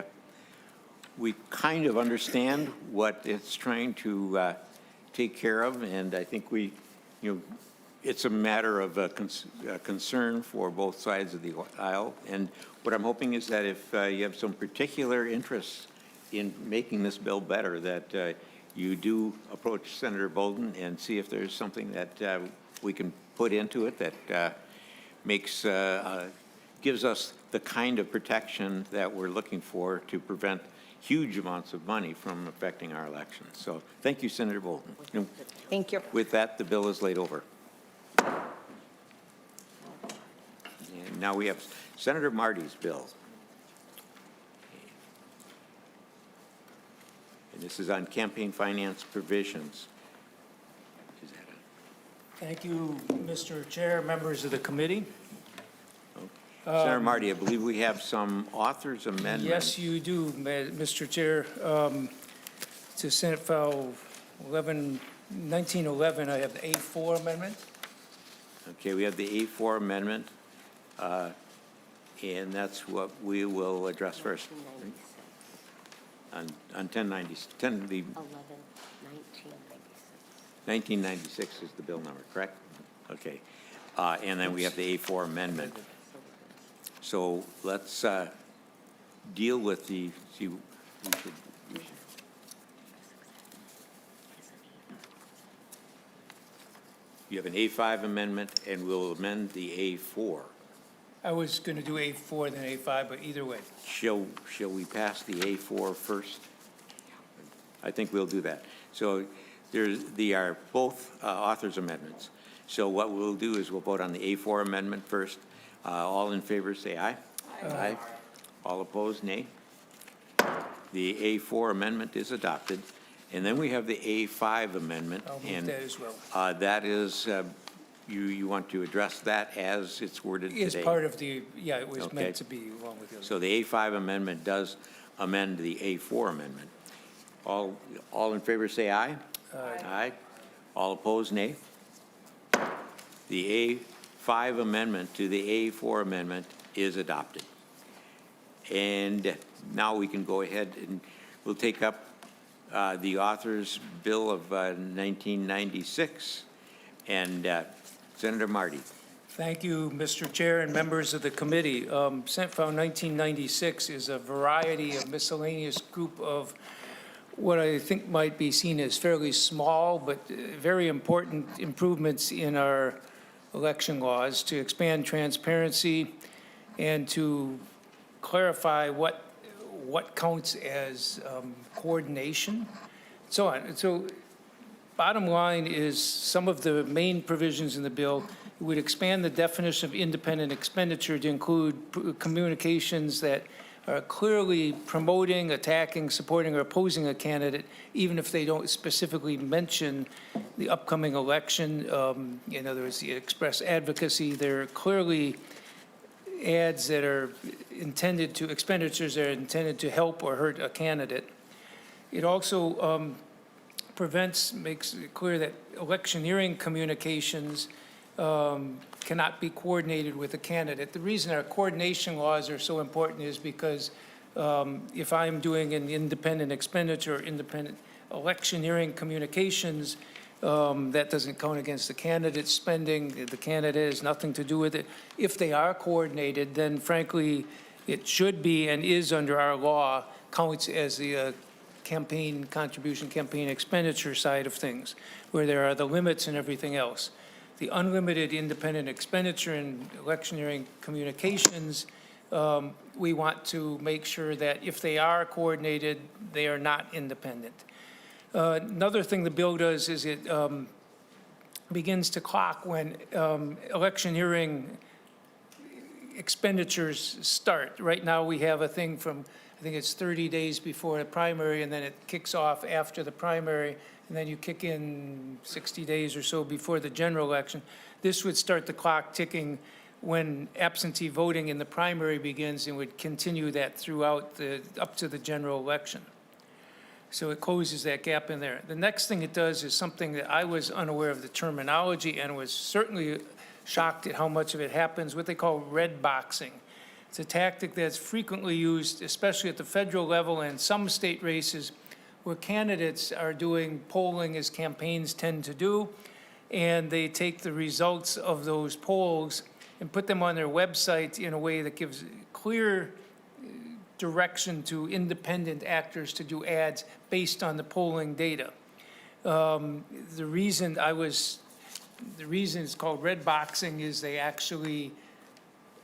kind of understand what it's trying to take care of, and I think it's a matter of concern for both sides of the aisle. And what I'm hoping is that if you have some particular interest in making this bill better, that you do approach Senator Boldon and see if there's something that we can put into it that gives us the kind of protection that we're looking for to prevent huge amounts of money from affecting our elections. So thank you, Senator Boldon. Thank you. With that, the bill is laid over. And now we have Senator Marty's bill. And this is on campaign finance provisions. Thank you, Mr. Chair, members of the committee. Senator Marty, I believe we have some authors' amendments. Yes, you do, Mr. Chair. To Senate File 1911, I have the A4 amendment. Okay, we have the A4 amendment, and that's what we will address first. On 1996 is the bill number, correct? Okay. And then we have the A4 amendment. So let's deal with you have an A5 amendment, and we'll amend the A4. I was going to do A4 then A5, but either way. Shall we pass the A4 first? I think we'll do that. So they are both authors' amendments. So what we'll do is we'll vote on the A4 amendment first. All in favor say aye. Aye. All opposed, nay. The A4 amendment is adopted. And then we have the A5 amendment. I'll move that as well. That is, you want to address that as it's worded today? It's part of the, it was Okay. meant to be along with the other. So the A5 amendment does amend the A4 amendment. All in favor say aye. Aye. Aye. All opposed, nay. The A5 amendment to the A4 amendment is adopted. And now we can go ahead and we'll take up the author's bill of 1996. And Senator Marty. Thank you, Mr. Chair and members of the committee. Senate File 1996 is a variety of miscellaneous group of what I think might be seen as fairly small but very important improvements in our election laws to expand transparency and to clarify what counts as coordination, so on. So bottom line is some of the main provisions in the bill would expand the definition of independent expenditure to include communications that are clearly promoting, attacking, supporting, or opposing a candidate, even if they don't specifically mention the upcoming election. In other words, the express advocacy, they're clearly ads that are intended to, expenditures that are intended to help or hurt a candidate. It also makes it clear that electioneering communications cannot be coordinated with a candidate. The reason our coordination laws are so important is because if I'm doing an independent expenditure, electioneering communications, that doesn't count against the candidate's spending. The candidate has nothing to do with it. If they are coordinated, then frankly, it should be and is under our law, counts as the campaign contribution, campaign expenditure side of things, where there are the limits and everything else. The unlimited independent expenditure in electioneering communications, we want to make sure that if they are coordinated, they are not independent. Another thing the bill does is it begins to clock when electioneering expenditures start. Right now, we have a thing from, I think it's 30 days before the primary, and then it kicks off after the primary, and then you kick in 60 days or so before the general election. This would start the clock ticking when absentee voting in the primary begins and would continue that throughout up to the general election. So it closes that gap in there. The next thing it does is something that I was unaware of the terminology and was certainly shocked at how much of it happens, what they call red boxing. It's a tactic that's frequently used, especially at the federal level and some state races, where candidates are doing polling as campaigns tend to do, and they take the results of those polls and put them on their website in a way that gives clear direction to independent actors to do ads based on the polling data. The reason it's called red boxing is they actually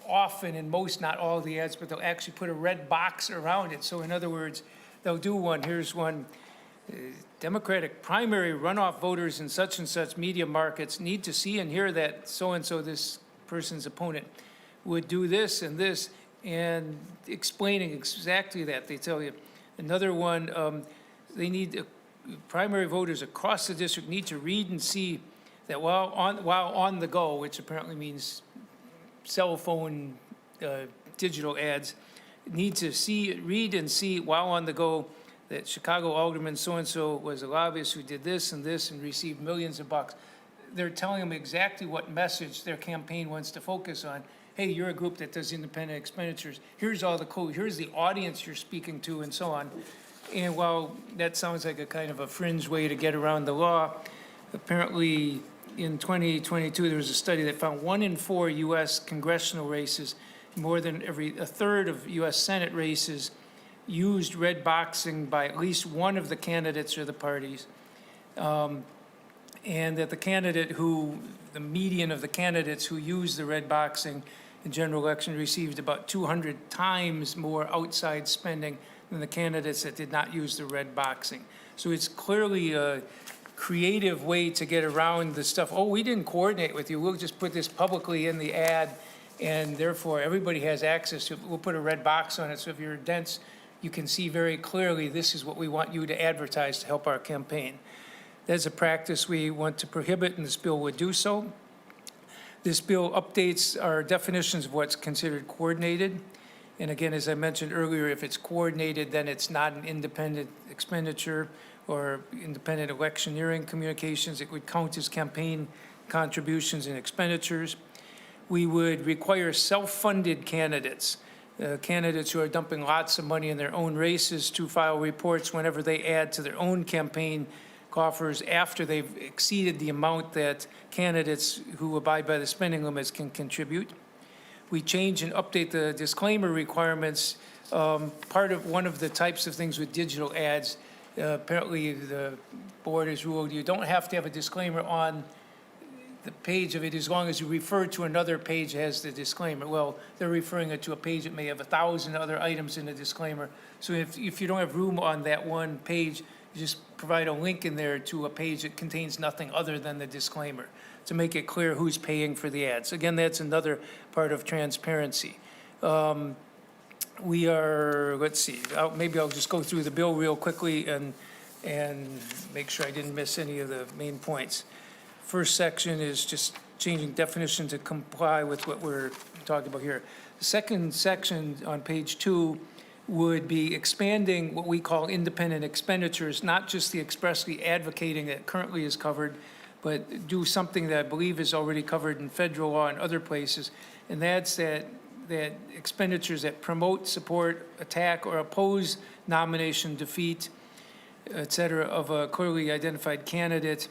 often, in most, not all the ads, but they'll actually put a red box around it. So in other words, they'll do one, here's one, Democratic primary runoff voters in such and such media markets need to see and hear that so-and-so, this person's opponent, would do this, and explaining exactly that. They tell you. Another one, they need, primary voters across the district need to read and see that while on the go, which apparently means cell phone digital ads, need to read and see while on the go that Chicago Alderman so-and-so was a lobbyist who did this and received millions of bucks. They're telling them exactly what message their campaign wants to focus on. Hey, you're a group that does independent expenditures. Here's all the code. Here's the audience you're speaking to, and so on. And while that sounds like a kind of a fringe way to get around the law, apparently in 2022, there was a study that found 1 in 4 U.S. congressional races, more than a third of U.S. Senate races, used red boxing by at least one of the candidates or the parties. And that the median of the candidates who used the red boxing in general election received about 200 times more outside spending than the candidates that did not use the red boxing. So it's clearly a creative way to get around the stuff. Oh, we didn't coordinate with you. We'll just put this publicly in the ad, and therefore everybody has access to it. We'll put a red box on it, so if you're dense, you can see very clearly this is what we want you to advertise to help our campaign. That's a practice we want to prohibit, and this bill would do so. This bill updates our definitions of what's considered coordinated. And again, as I mentioned earlier, if it's coordinated, then it's not an independent expenditure or independent electioneering communications. It would count as campaign contributions and expenditures. We would require self-funded candidates, candidates who are dumping lots of money in their own races, to file reports whenever they add to their own campaign coffers after they've exceeded the amount that candidates who abide by the spending limits can contribute. We change and update the disclaimer requirements. One of the types of things with digital ads, apparently the board has ruled you don't have to have a disclaimer on the page of it as long as you refer to another page that has the disclaimer. Well, they're referring it to a page that may have 1,000 other items in the disclaimer. So if you don't have room on that one page, you just provide a link in there to a page that contains nothing other than the disclaimer to make it clear who's paying for the ads. Again, that's another part of transparency. We are, let's see, maybe I'll just go through the bill real quickly and make sure I didn't miss any of the main points. First section is just changing definition to comply with what we're talking about here. The second section on page 2 would be expanding what we call independent expenditures, not just the expressly advocating that currently is covered, but do something that I believe is already covered in federal law and other places, and that's that expenditures that promote, support, attack, or oppose nomination, defeat, et cetera, of a clearly identified candidate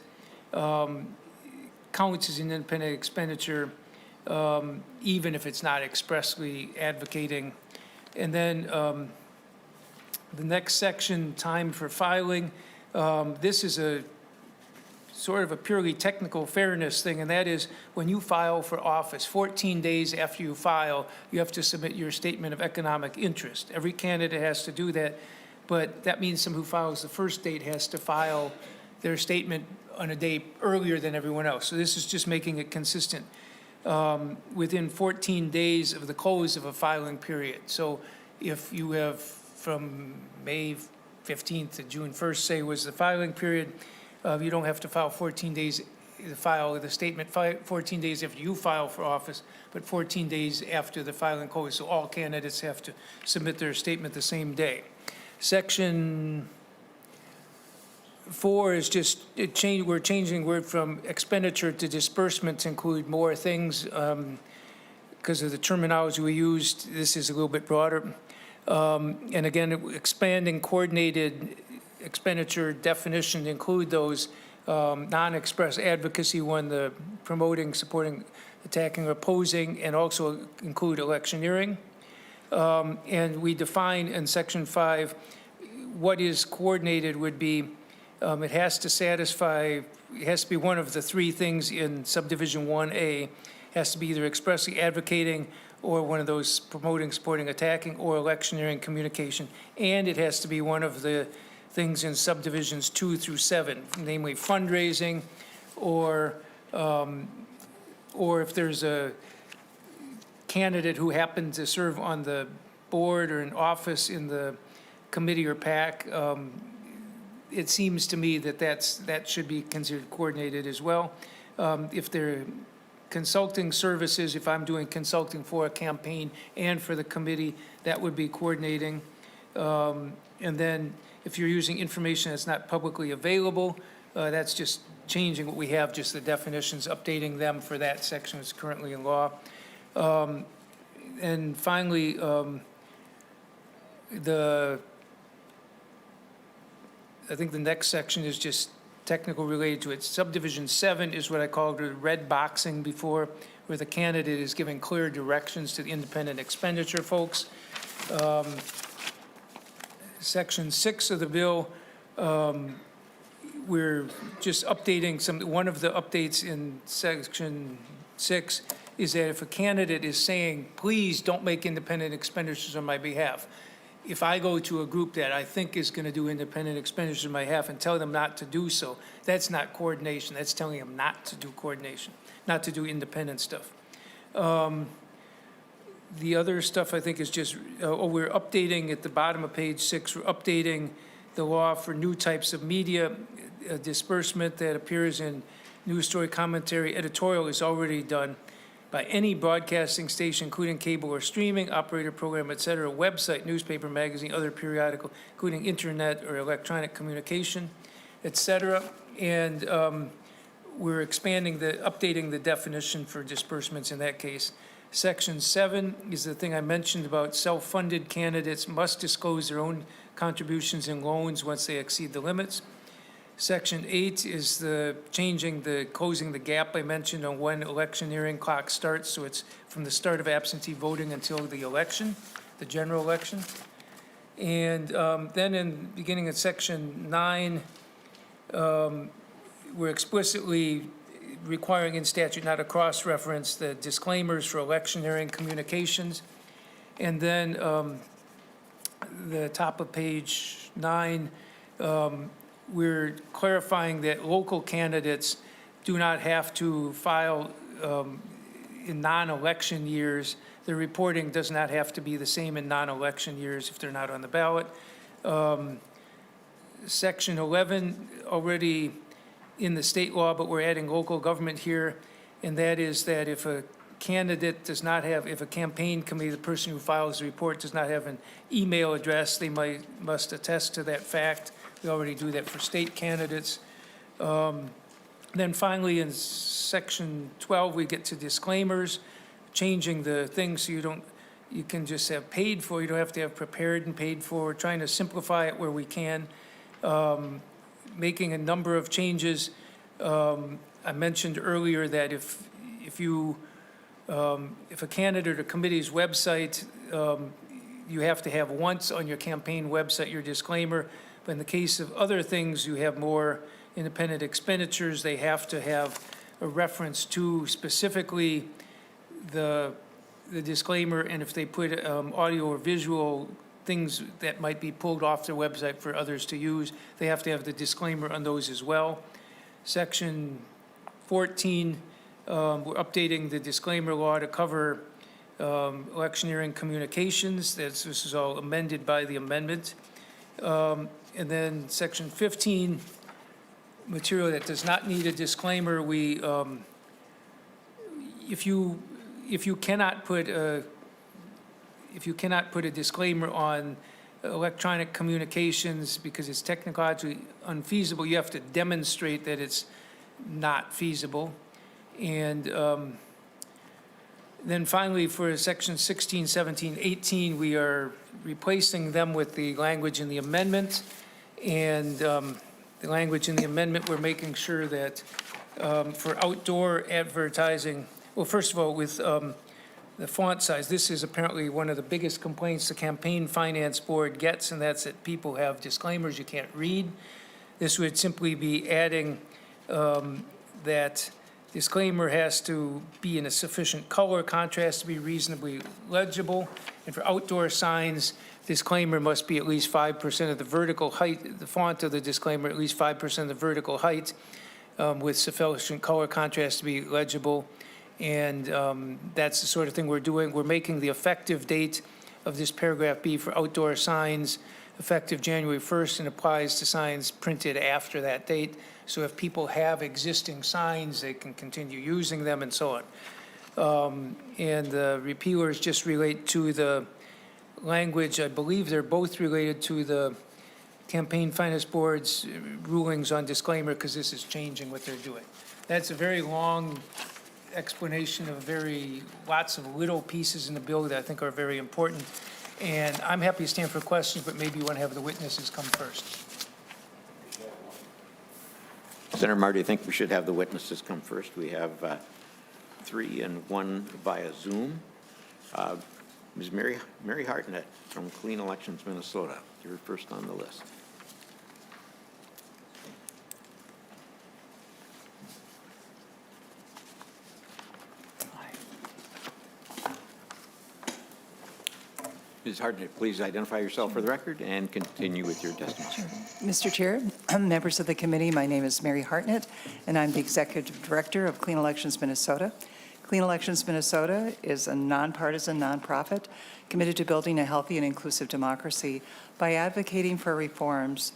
counts as an independent expenditure, even if it's not expressly advocating. And then the next section, time for filing, this is a sort of a purely technical fairness thing, and that is when you file for office, 14 days after you file, you have to submit your statement of economic interest. Every candidate has to do that, but that means someone who files the first date has to file their statement on a day earlier than everyone else. So this is just making it consistent within 14 days of the close of a filing period. So if you have from May 15th to June 1st, say was the filing period, you don't have to file 14 days, file the statement 14 days after you file for office, but 14 days after the filing close. So all candidates have to submit their statement the same day. Section 4 is just, we're changing word from expenditure to disbursement to include more things because of the terminology we used. This is a little bit broader. And again, expanding coordinated expenditure definition to include those non-express advocacy one, the promoting, supporting, attacking, or opposing, and also include electioneering. And we define in section 5 what is coordinated would be it has to satisfy, it has to be one of the three things in subdivision 1A. It has to be either expressly advocating or one of those promoting, supporting, attacking, or electioneering communication. And it has to be one of the things in subdivisions 2 through 7, namely fundraising, or if there's a candidate who happened to serve on the board or in office in the committee or PAC, it seems to me that that should be considered coordinated as well. If they're consulting services, if I'm doing consulting for a campaign and for the committee, that would be coordinating. And then if you're using information that's not publicly available, that's just changing what we have, just the definitions, updating them for that section that's currently in law. And finally, I think the next section is just technical related to it. Subdivision 7 is what I called the red boxing before, where the candidate is giving clear directions to the independent expenditure folks. Section 6 of the bill, we're just updating one of the updates in section 6 is that if a candidate is saying, please don't make independent expenditures on my behalf, if I go to a group that I think is going to do independent expenditures on my behalf and tell them not to do so, that's not coordination. That's telling them not to do coordination, not to do independent stuff. The other stuff I think is just, we're updating at the bottom of page 6, we're updating the law for new types of media. Disbursement that appears in news story, commentary, editorial is already done by any broadcasting station, including cable or streaming, operator, program, et cetera, website, newspaper, magazine, other periodical, including internet or electronic communication, et cetera. And we're updating the definition for disbursements in that case. Section 7 is the thing I mentioned about self-funded candidates must disclose their own contributions and loans once they exceed the limits. Section 8 is closing the gap I mentioned on when electioneering clock starts. So it's from the start of absentee voting until the election, the general election. And then in beginning of section 9, we're explicitly requiring in statute, not a cross-reference, the disclaimers for electioneering communications. And then the top of page 9, we're clarifying that local candidates do not have to file in non-election years. The reporting does not have to be the same in non-election years if they're not on the ballot. Section 11, already in the state law, but we're adding local government here, and that is that if a candidate does not have, if a campaign committee, the person who files the report does not have an email address, they must attest to that fact. We already do that for state candidates. Then finally, in section 12, we get to disclaimers, changing the things so you can just have paid for, you don't have to have prepared and paid for. We're trying to simplify it where we can. making a number of changes. I mentioned earlier that if a candidate or committee's website, you have to have once on your campaign website your disclaimer, but in the case of other things, you have more independent expenditures, they have to have a reference to specifically the disclaimer, and if they put audio or visual things that might be pulled off their website for others to use, they have to have the disclaimer on those as well. Section 14, we're updating the disclaimer law to cover electioneering communications. This is all amended by the amendment. And then section 15, material that does not need a disclaimer, if you cannot put a disclaimer on electronic communications because it's technologically unfeasible, you have to demonstrate that it's not feasible. And then finally, for section 16, 17, 18, we are replacing them with the language in the amendment. And the language in the amendment, we're making sure that for outdoor advertising, well, first of all, with the font size, this is apparently one of the biggest complaints the Campaign Finance Board gets, and that's that people have disclaimers you can't read. This would simply be adding that disclaimer has to be in a sufficient color contrast to be reasonably legible. And for outdoor signs, disclaimer must be at least 5% of the vertical height, the font of the disclaimer at least 5% of the vertical height with sufficient color contrast to be legible. And that's the sort of thing we're doing. We're making the effective date of this paragraph B for outdoor signs effective January 1st and applies to signs printed after that date. So if people have existing signs, they can continue using them and so on. And the repealers just relate to the language. I believe they're both related to the Campaign Finance Board's rulings on disclaimer because this is changing what they're doing. That's a very long explanation of lots of little pieces in the bill that I think are very important. And I'm happy to stand for questions, but maybe you want to have the witnesses come first. Senator Marty, I think we should have the witnesses come first. We have 3 and 1 via Zoom. Ms. Mary Hartnett from Clean Elections, Minnesota. You're first on the list. Ms. Hartnett, please identify yourself for the record and continue with your testimony. Mr. Chair, members of the committee, my name is Mary Hartnett, and I'm the Executive Director of Clean Elections Minnesota. Clean Elections Minnesota is a nonpartisan nonprofit committed to building a healthy and inclusive democracy by advocating for reforms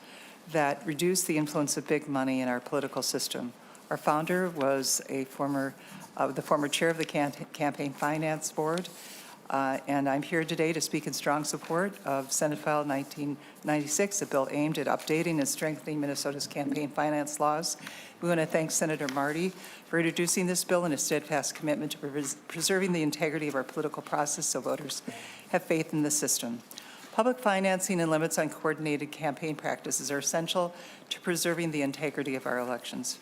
that reduce the influence of big money in our political system. Our founder was the former chair of the Campaign Finance Board, and I'm here today to speak in strong support of Senate File 1996, a bill aimed at updating and strengthening Minnesota's campaign finance laws. We want to thank Senator Marty for introducing this bill and a steadfast commitment to preserving the integrity of our political process so voters have faith in the system. Public financing and limits on coordinated campaign practices are essential to preserving the integrity of our elections.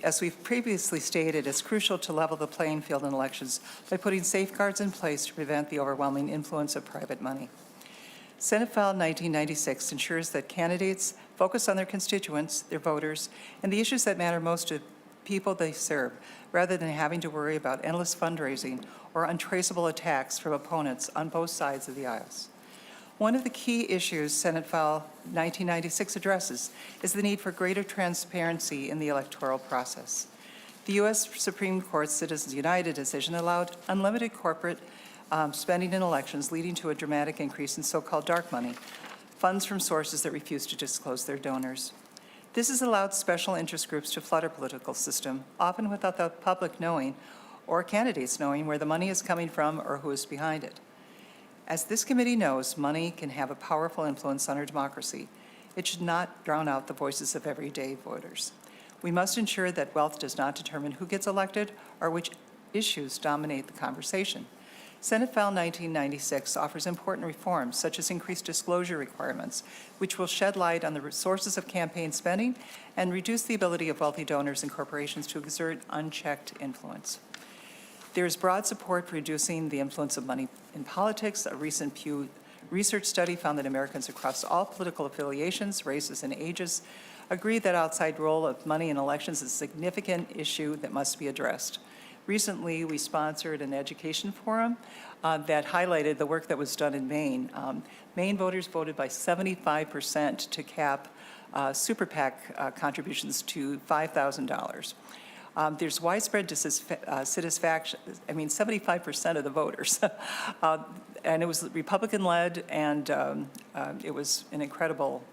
As we've previously stated, it's crucial to level the playing field in elections by putting safeguards in place to prevent the overwhelming influence of private money. Senate File 1996 ensures that candidates focus on their constituents, their voters, and the issues that matter most to people they serve, rather than having to worry about endless fundraising or untraceable attacks from opponents on both sides of the aisles. One of the key issues Senate File 1996 addresses is the need for greater transparency in the electoral process. The U.S. Supreme Court's Citizens United decision allowed unlimited corporate spending in elections, leading to a dramatic increase in so-called dark money, funds from sources that refuse to disclose their donors. This has allowed special interest groups to flood our political system, often without the public knowing or candidates knowing where the money is coming from or who is behind it. As this committee knows, money can have a powerful influence on our democracy. It should not drown out the voices of everyday voters. We must ensure that wealth does not determine who gets elected or which issues dominate the conversation. Senate File 1996 offers important reforms, such as increased disclosure requirements, which will shed light on the sources of campaign spending and reduce the ability of wealthy donors and corporations to exert unchecked influence. There is broad support for reducing the influence of money in politics. A recent Pew Research study found that Americans across all political affiliations, races, and ages agree that outside role of money in elections is a significant issue that must be addressed. Recently, we sponsored an education forum that highlighted the work that was done in Maine. Maine voters voted by 75% to cap super PAC contributions to $5,000. There's widespread satisfaction, 75% of the voters. And it was Republican-led, and it was an incredible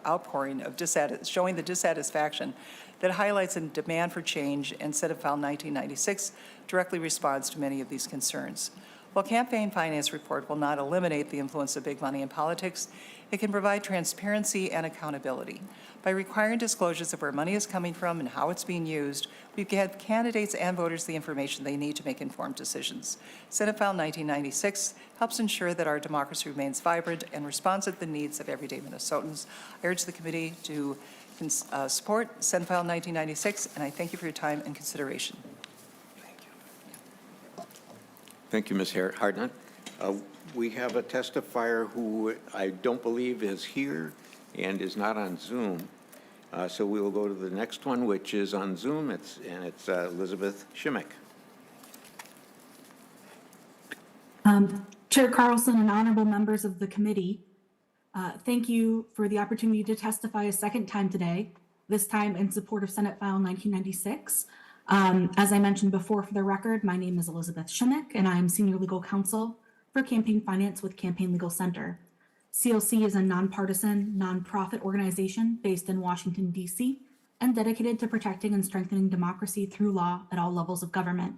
outpouring of showing the dissatisfaction that highlights a demand for change, and Senate File 1996 directly responds to many of these concerns. While campaign finance report will not eliminate the influence of big money in politics, it can provide transparency and accountability. By requiring disclosures of where money is coming from and how it's being used, we give candidates and voters the information they need to make informed decisions. Senate File 1996 helps ensure that our democracy remains vibrant and responds to the needs of everyday Minnesotans. I urge the committee to support Senate File 1996, and I thank you for your time and consideration. Thank you, Ms. Hartnett. We have a testifier who I don't believe is here and is not on Zoom. So we will go to the next one, which is on Zoom. It's Elizabeth Shimmick. Chair Carlson and honorable members of the committee, thank you for the opportunity to testify a second time today, this time in support of Senate File 1996. As I mentioned before, for the record, my name is Elizabeth Shimmick, and I am Senior Legal Counsel for Campaign Finance with Campaign Legal Center. CLC is a nonpartisan, nonprofit organization based in Washington, D.C., and dedicated to protecting and strengthening democracy through law at all levels of government.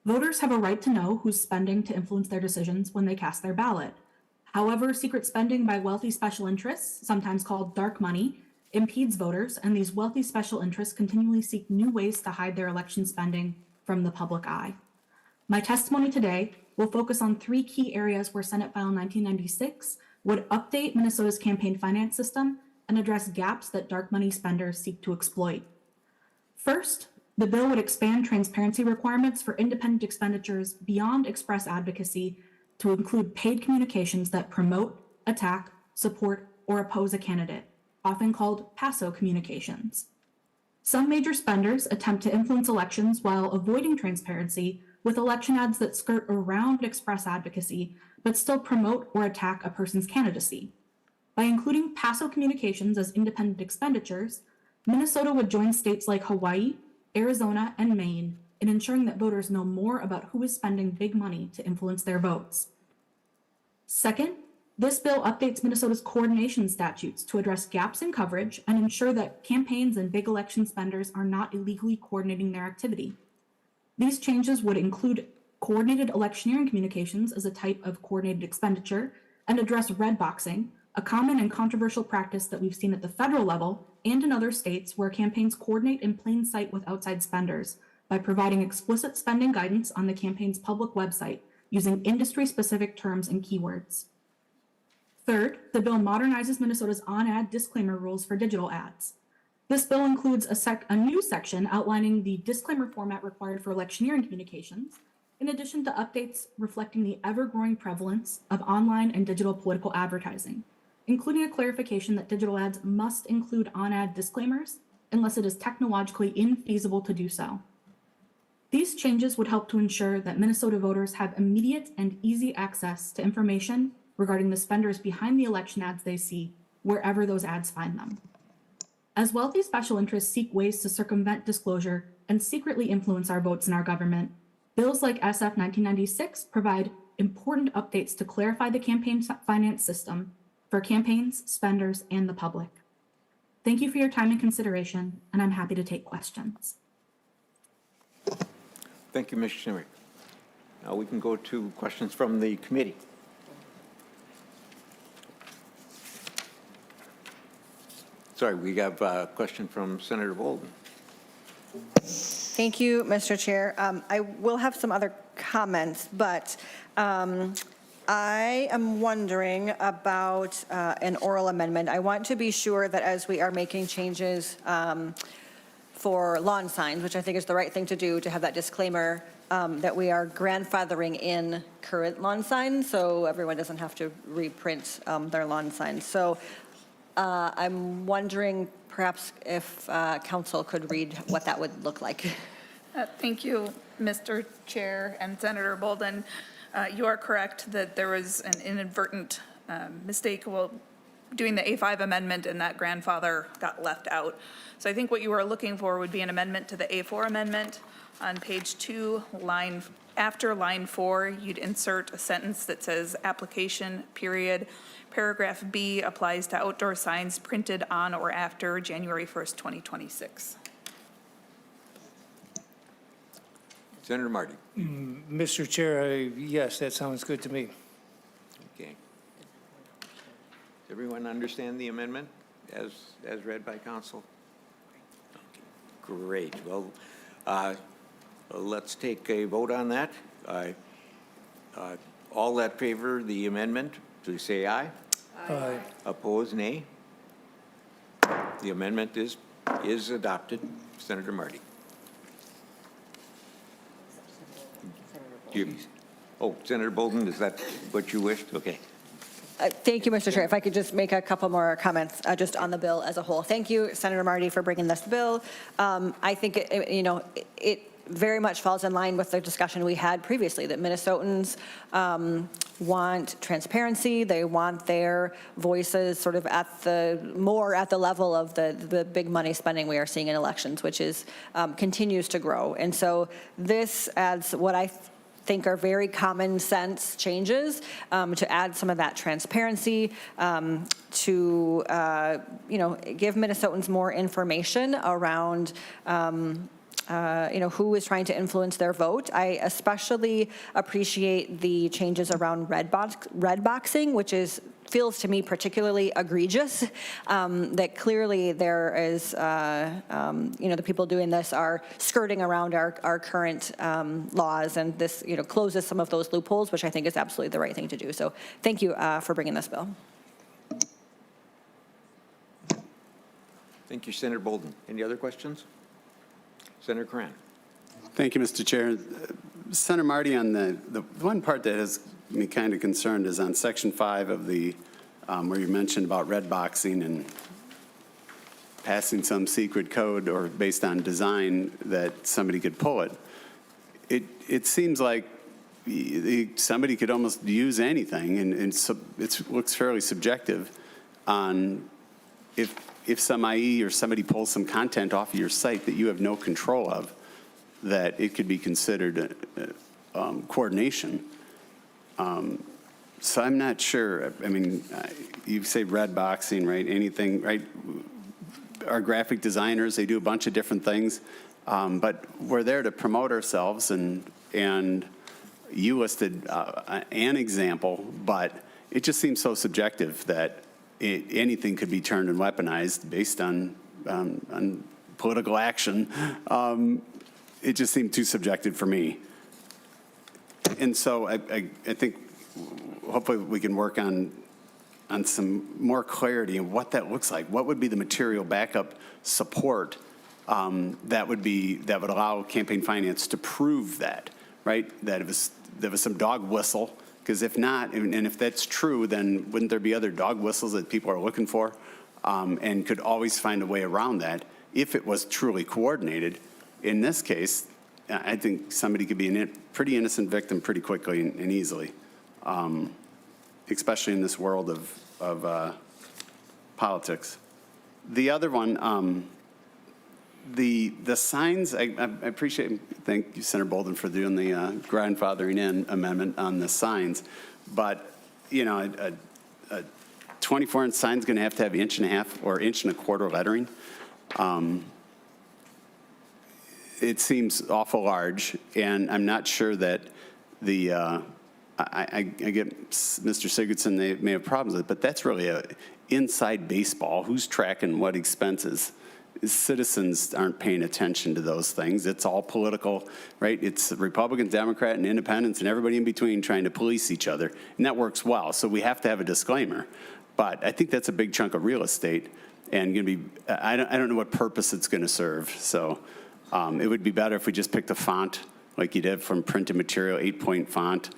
Voters have a right to know who's spending to influence their decisions when they cast their ballot. However, secret spending by wealthy special interests, sometimes called dark money, impedes voters, and these wealthy special interests continually seek new ways to hide their election spending from the public eye. My testimony today will focus on three key areas where Senate File 1996 would update Minnesota's campaign finance system and address gaps that dark money spenders seek to exploit. First, the bill would expand transparency requirements for independent expenditures beyond express advocacy to include paid communications that promote, attack, support, or oppose a candidate, often called PASO communications. Some major spenders attempt to influence elections while avoiding transparency with election ads that skirt around express advocacy, but still promote or attack a person's candidacy. By including PASO communications as independent expenditures, Minnesota would join states like Hawaii, Arizona, and Maine in ensuring that voters know more about who is spending big money to influence their votes. Second, this bill updates Minnesota's coordination statutes to address gaps in coverage and ensure that campaigns and big election spenders are not illegally coordinating their activity. These changes would include coordinated electioneering communications as a type of coordinated expenditure and address red boxing, a common and controversial practice that we've seen at the federal level and in other states where campaigns coordinate in plain sight with outside spenders by providing explicit spending guidance on the campaign's public website using industry-specific terms and keywords. Third, the bill modernizes Minnesota's on-ad disclaimer rules for digital ads. This bill includes a new section outlining the disclaimer format required for electioneering communications, in addition to updates reflecting the ever-growing prevalence of online and digital political advertising, including a clarification that digital ads must include on-ad disclaimers unless it is technologically infeasible to do so. These changes would help to ensure that Minnesota voters have immediate and easy access to information regarding the spenders behind the election ads they see, wherever those ads find them. As wealthy special interests seek ways to circumvent disclosure and secretly influence our votes in our government, bills like SF 1996 provide important updates to clarify the campaign finance system for campaigns, spenders, and the public. Thank you for your time and consideration, and I'm happy to take questions. Thank you, Ms. Shimmick. Now we can go to questions from the committee. Sorry, we have a question from Senator Boldon. Thank you, Mr. Chair. I will have some other comments, but I am wondering about an oral amendment. I want to be sure that as we are making changes for lawn signs, which I think is the right thing to do, to have that disclaimer that we are grandfathering in current lawn signs, so everyone doesn't have to reprint their lawn signs. So I'm wondering perhaps if council could read what that would look like. Thank you, Mr. Chair and Senator Boldon. You are correct that there was an inadvertent mistake while doing the A5 amendment, and that grandfather got left out. So I think what you are looking for would be an amendment to the A4 amendment. On page 2, after line 4, you'd insert a sentence that says application period. Paragraph B applies to outdoor signs printed on or after January 1st, 2026. Senator Marty. Mr. Chair, yes, that sounds good to me. Okay. Does everyone understand the amendment as read by council? Okay, great. Well, let's take a vote on that. All that favor the amendment, please say aye. Aye. Opposed, nay. The amendment is adopted. Senator Marty. Senator Boldon, is that what you wished? Okay. Thank you, Mr. Chair. If I could just make a couple more comments just on the bill as a whole. Thank you, Senator Marty, for bringing this bill. I think it very much falls in line with the discussion we had previously, that Minnesotans want transparency. They want their voices sort of at the level of the big money spending we are seeing in elections, which is continues to grow. And so this adds what I think are very common sense changes to add some of that transparency, to give Minnesotans more information around who is trying to influence their vote. I especially appreciate the changes around red boxing, which feels to me particularly egregious, that clearly there is, the people doing this are skirting around our current laws, and this, closes some of those loopholes, which I think is absolutely the right thing to do. So thank you for bringing this bill. Thank you, Senator Boldon. Any other questions? Senator Cran. Thank you, Mr. Chair. Senator Marty, on the one part that has me kind of concerned is on section 5 of the, where you mentioned about red boxing and passing some secret code or based on design that somebody could pull it. It seems like somebody could almost use anything, and it looks fairly subjective on if some IE or somebody pulls some content off of your site that you have no control of, that it could be considered coordination. So I'm not sure. I mean, you say red boxing, right? Anything, right? Our graphic designers, they do a bunch of different things, but we're there to promote ourselves, and you listed an example, but it just seems so subjective that anything could be turned and weaponized based on political action. It just seemed too subjective for me. And so I think hopefully we can work on some more clarity in what that looks like. What would be the material backup support that would allow campaign finance to prove that, right? That there was some dog whistle. Because if not, and if that's true, then wouldn't there be other dog whistles that people are looking for, and could always find a way around that if it was truly coordinated? In this case, I think somebody could be a pretty innocent victim pretty quickly and easily, especially in this world of politics. The other one, the signs, I appreciate, thank you, Senator Boldon, for doing the grandfathering in amendment on the signs. But, a 24-inch sign is going to have 1.5 or 1.25 lettering. It seems awful large, and I'm not sure that I get Mr. Sigurdsson, they may have problems with it, but that's really inside baseball. Who's tracking what expenses? citizens aren't paying attention to those things. It's all political, right? It's Republican, Democrat, and independents, and everybody in between trying to police each other, and that works well. So we have to have a disclaimer. But I think that's a big chunk of real estate, and going to be, I don't know what purpose it's going to serve. So it would be better if we just picked a font like you did from printed material, 8-point font.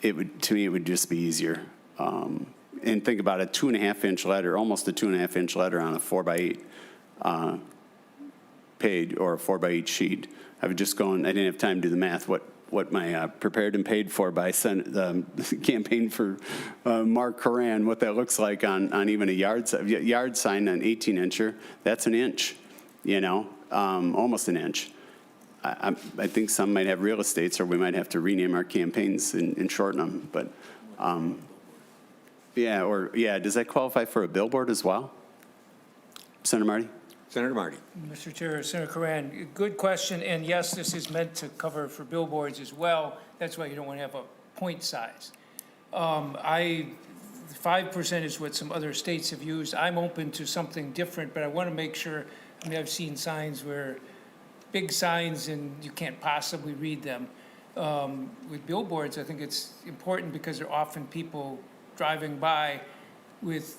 It would, to me, it would just be easier. And think about a 2.5-inch letter, almost a 2.5-inch letter on a 4x8 page or a 4x8 sheet. I would just go and I didn't have time to do the math. What my prepared and paid for by the campaign for Mark Coran, what that looks like on even a yard sign, an 18-incher, that's an inch, you know, almost an inch. I think some might have real estates, or we might have to rename our campaigns and shorten them. But does that qualify for a billboard as well? Senator Marty? Senator Marty. Mr. Chair, Senator Coran, good question, and yes, this is meant to cover for billboards as well. That's why you don't want to have a point size. 5% is what some other states have used. I'm open to something different, but I want to make sure, I mean, I've seen signs where big signs and you can't possibly read them. With billboards, I think it's important because there are often people driving by with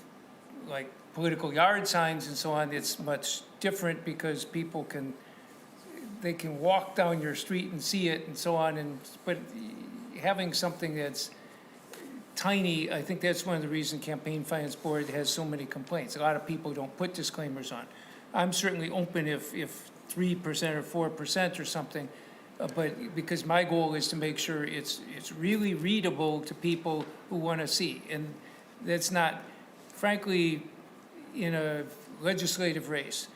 like political yard signs and so on. It's much different because people can walk down your street and see it and so on. But having something that's tiny, I think that's one of the reasons Campaign Finance Board has so many complaints. A lot of people don't put disclaimers on. I'm certainly open if 3% or 4% or something, but because my goal is to make sure it's really readable to people who want to see. And that's not, frankly, in a legislative race,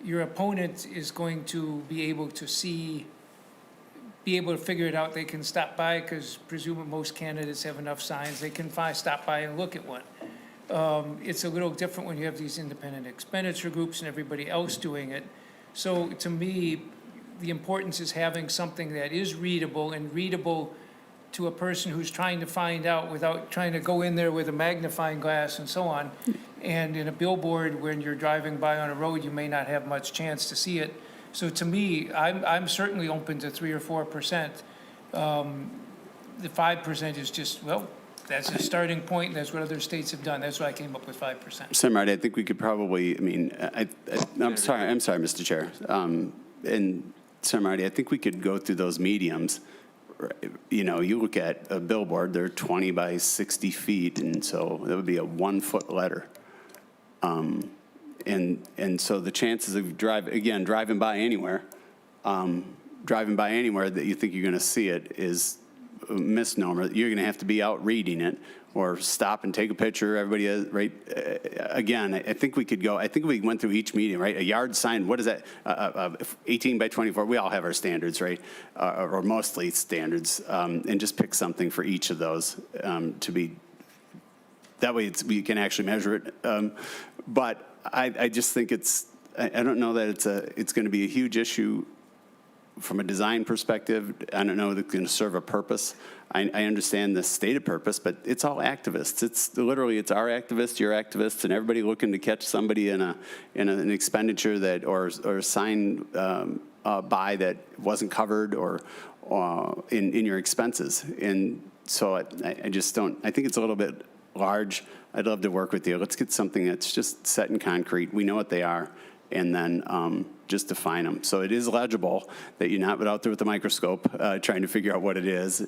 your opponent is going to be able to figure it out. They can stop by because presumably most candidates have enough signs. They can stop by and look at one. It's a little different when you have these independent expenditure groups and everybody else doing it. So to me, the importance is having something that is readable and readable to a person who's trying to find out without trying to go in there with a magnifying glass and so on. And in a billboard, when you're driving by on a road, you may not have much chance to see it. So to me, I'm certainly open to 3 or 4%. The 5% is just, well, that's a starting point, and that's what other states have done. That's why I came up with 5%. Senator Marty, I think we could probably, I mean, I'm sorry, Mr. Chair. And Senator Marty, I think we could go through those mediums. You know, you look at a billboard, they're 20 by 60 feet, and so that would be a 1-foot letter. And so the chances of driving by anywhere that you think you're going to see it is a misnomer. You're going to have to be out reading it or stop and take a picture. Everybody, right? Again, I think we could go, I think we went through each meeting, right? A yard sign, what is that? 18 by 24, we all have our standards, right? Or mostly standards, and just pick something for each of those to be, that way we can actually measure it. But I just think I don't know that it's going to be a huge issue from a design perspective. I don't know that it's going to serve a purpose. I understand the stated purpose, but it's all activists. It's literally, it's our activists, your activists, and everybody looking to catch somebody in an expenditure that or a sign buy that wasn't covered or in your expenses. And so I just don't. I think it's a little bit large. I'd love to work with you. Let's get something that's just set in concrete. We know what they are, and then just define them. So it is legible, that you're not out there with the microscope trying to figure out what it is,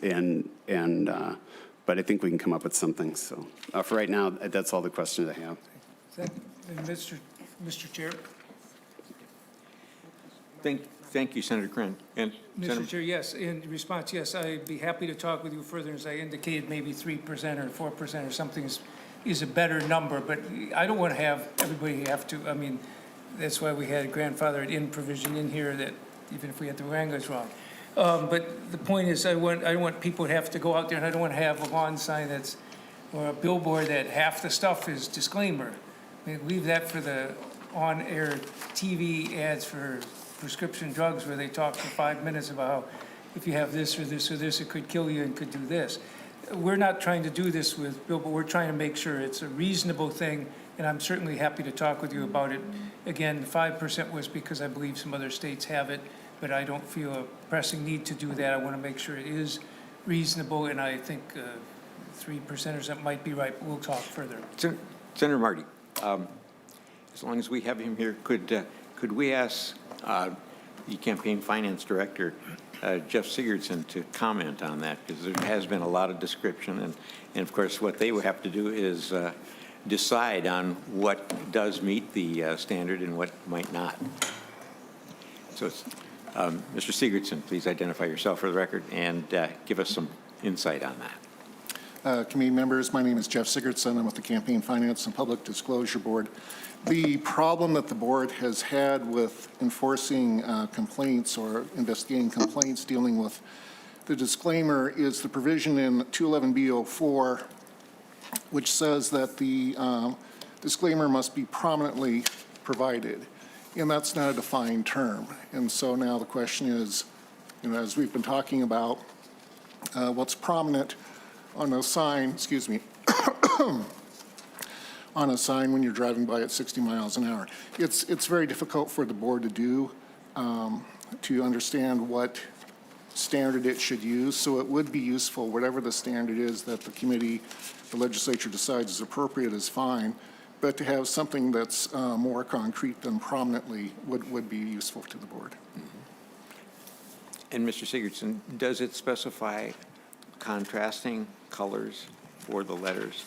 but I think we can come up with something. So for right now, that's all the questions I have. Mr. Chair. Thank you, Senator Coran. And Mr. Chair, yes, in response, yes, I'd be happy to talk with you further. As I indicated, maybe 3% or 4% or something is a better number, but I don't want to have everybody have to, I mean, that's why we had grandfathered in provision in here that even if we had the language wrong. But the point is, I don't want people to have to go out there, and I don't want to have a lawn sign or a billboard that half the stuff is disclaimer. I mean, leave that for the on-air TV ads for prescription drugs where they talk for 5 minutes about how if you have this or this or this, it could kill you and could do this. We're not trying to do this with billboard. We're trying to make sure it's a reasonable thing and I'm certainly happy to talk with you about it. Again, the 5% was because I believe some other states have it, but I don't feel a pressing need to do that. I want to make sure it is reasonable, and I think 3% or something might be right, but we'll talk further. Senator Marty, as long as we have him here, could we ask the Campaign Finance Director, Jeff Sigurdson, to comment on that? Because there has been a lot of description, and of course, what they would have to do is decide on what does meet the standard and what might not. So, Mr. Sigurdson, please identify yourself for the record and give us some insight on that. Committee members, my name is Jeff Sigurdson. I'm with the Campaign Finance and Public Disclosure Board. The problem that the board has had with enforcing complaints or investigating complaints dealing with the disclaimer is the provision in 211B04, which says that the disclaimer must be prominently provided. And that's not a defined term. And so now the question is, as we've been talking about, what's prominent on a sign, excuse me, on a sign when you're driving by at 60 miles an hour. It's very difficult for the board to do, to understand what standard it should use. So it would be useful, whatever the standard is that the committee, the legislature decides is appropriate is fine, but to have something that's more concrete than prominently would be useful to the board. And Mr. Sigurdson, does it specify contrasting colors for the letters?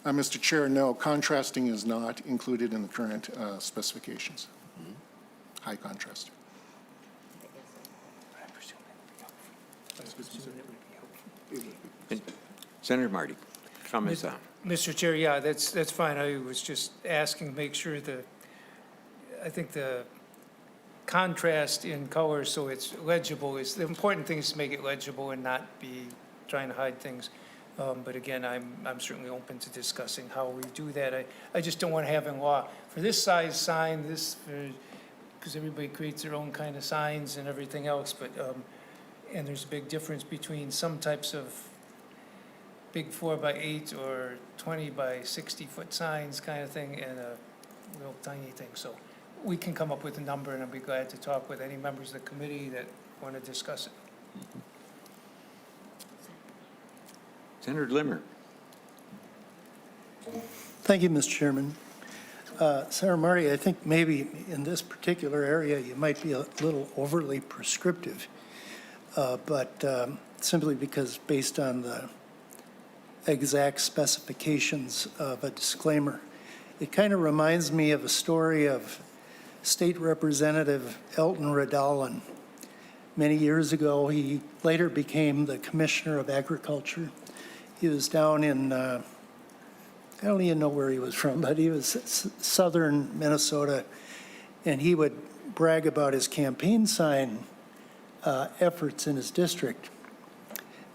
Mr. Chair, no, contrasting is not included in the current specifications. High contrast. Senator Marty, comments on? Mr. Chair, yeah, that's fine. I was just asking to make sure I think the contrast in colors so it's legible is, the important thing is to make it legible and not be trying to hide things. But again, I'm certainly open to discussing how we do that. I just don't want to have in law for this size sign, because everybody creates their own kind of signs and everything else. But and there's a big difference between some types of big 4x8 or 20 by 60 foot signs kind of thing and a real tiny thing. So we can come up with a number, and I'll be glad to talk with any members of the committee that want to discuss it. Senator Limmer. Thank you, Mr. Chairman. Senator Marty, I think maybe in this particular area you might be a little overly prescriptive, but simply because based on the exact specifications of a disclaimer, it kind of reminds me of a story of State Representative Elton Radallen. Many years ago, he later became the Commissioner of Agriculture. He was down in, I don't even know where he was from, but he was southern Minnesota, and he would brag about his campaign sign efforts in his district.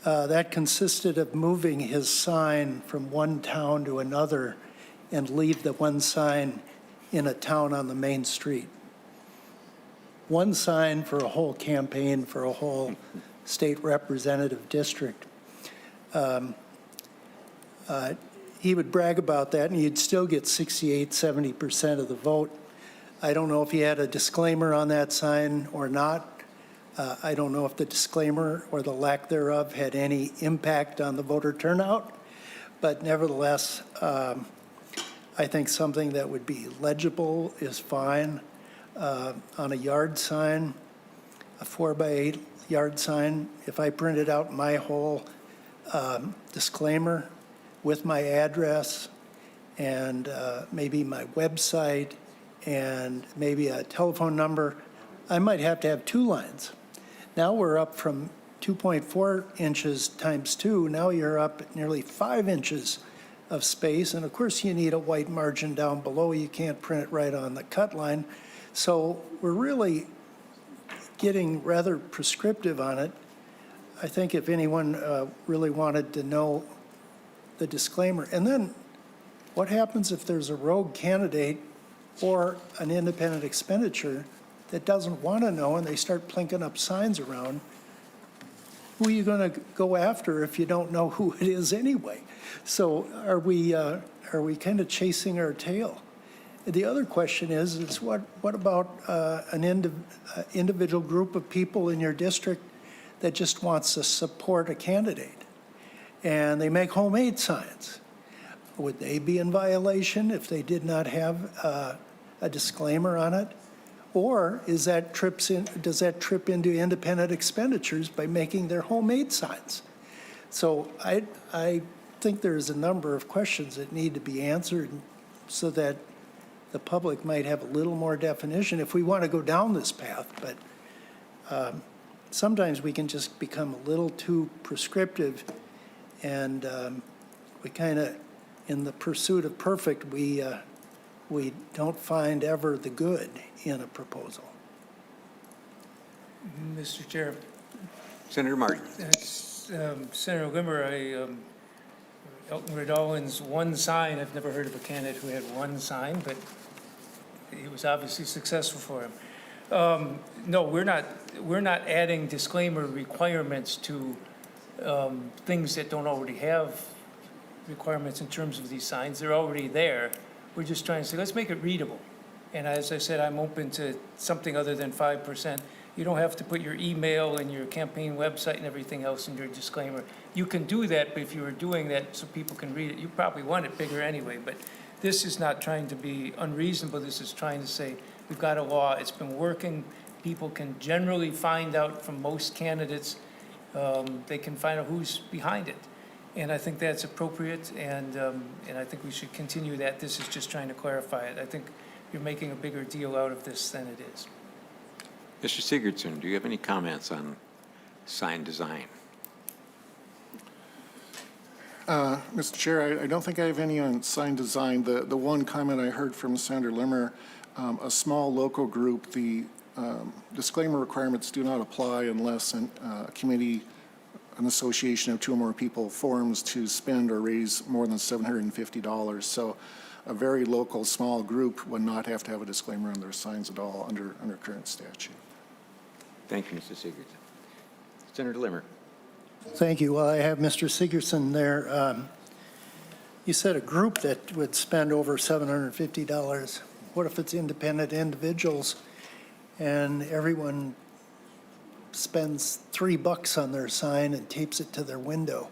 That consisted of moving his sign from one town to another and leave the one sign in a town on the main street. One sign for a whole campaign for a whole state representative district. He would brag about that, and he'd still get 68, 70% of the vote. I don't know if he had a disclaimer on that sign or not. I don't know if the disclaimer or the lack thereof had any impact on the voter turnout, but nevertheless, I think something that would be legible is fine. On a yard sign, a 4x8 yard sign, if I printed out my whole disclaimer with my address and maybe my website and maybe a telephone number, I might have to have 2 lines. Now we're up from 2.4 inches times 2. Now you're up at nearly 5 inches of space. And of course you need a white margin down below. You can't print it right on the cut line. So we're really getting rather prescriptive on it. I think if anyone really wanted to know the disclaimer, and then what happens if there's a rogue candidate or an independent expenditure that doesn't want to know and they start plinking up signs around? who are you going to go after if you don't know who it is anyway? So are we kind of chasing our tail? The other question is what about an individual group of people in your district that just wants to support a candidate, and they make homemade signs? Would they be in violation if they did not have a disclaimer on it? Or does that trip into independent expenditures by making their homemade signs? So I think there's a number of questions that need to be answered so that the public might have a little more definition if we want to go down this path. But sometimes we can just become a little too prescriptive, and we kind of, in the pursuit of perfect, we don't find ever the good in a proposal. Mr. Chair, Senator Marty. Senator Limmer, Elton Ridollin's one sign, I've never heard of a candidate who had one sign, but he was obviously successful for him. No, we're not adding disclaimer requirements to things that don't already have requirements in terms of these signs. They're already there. We're just trying to say, let's make it readable. And as I said, I'm open to something other than 5%. You don't have to put your email and your campaign website and everything else in your disclaimer. You can do that, but if you were doing that so people can read it, you probably want it bigger anyway. But this is not trying to be unreasonable. This is trying to say, we've got a law, it's been working. People can generally find out from most candidates, they can find out who's behind it. And I think that's appropriate, and I think we should continue that. This is just trying to clarify it. I think you're making a bigger deal out of this than it is. Mr. Sigurdson, do you have any comments on sign design? Mr. Chair, I don't think I have any on sign design. The one comment I heard from Senator Limmer, a small local group, the disclaimer requirements do not apply unless a committee, an association of two or more people forms to spend or raise more than $750. So a very local small group would not have to have a disclaimer on their signs at all under current statute. Thank you, Mr. Sigurdson. Senator Limmer. Thank you. Well, I have Mr. Sigurdson there. You said a group that would spend over $750. What if it's independent individuals and everyone spends $3 on their sign and tapes it to their window?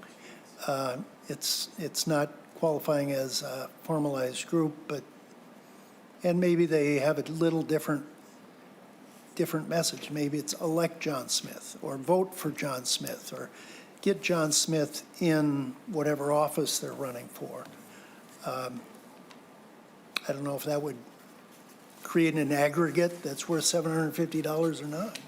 It's not qualifying as a formalized group, and maybe they have a little different message. Maybe it's elect John Smith, or vote for John Smith, or get John Smith in whatever office they're running for. I don't know if that would create an aggregate that's worth $750 or not.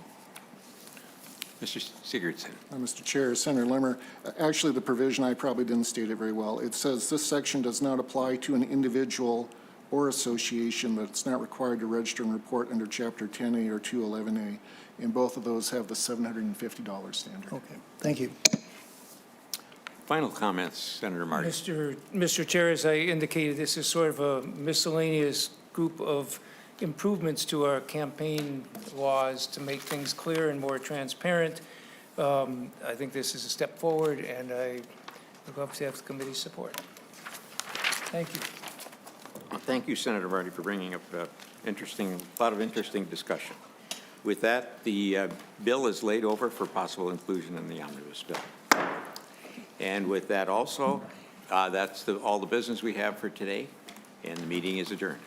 Mr. Sigurdson. Mr. Chair, Senator Limmer, actually the provision, I probably didn't state it very well. It says this section does not apply to an individual or association that's not required to register and report under Chapter 10A or 211A. And both of those have the $750 standard. Okay, thank you. Final comments, Senator Marty. Mr. Chair, as I indicated, this is sort of a miscellaneous group of improvements to our campaign laws to make things clear and more transparent. I think this is a step forward, and I would love to have the committee's support. Thank you. Thank you, Senator Marty, for bringing up a lot of interesting discussion. With that, the bill is laid over for possible inclusion in the omnibus bill. And with that also, that's all the business we have for today, and the meeting is adjourned.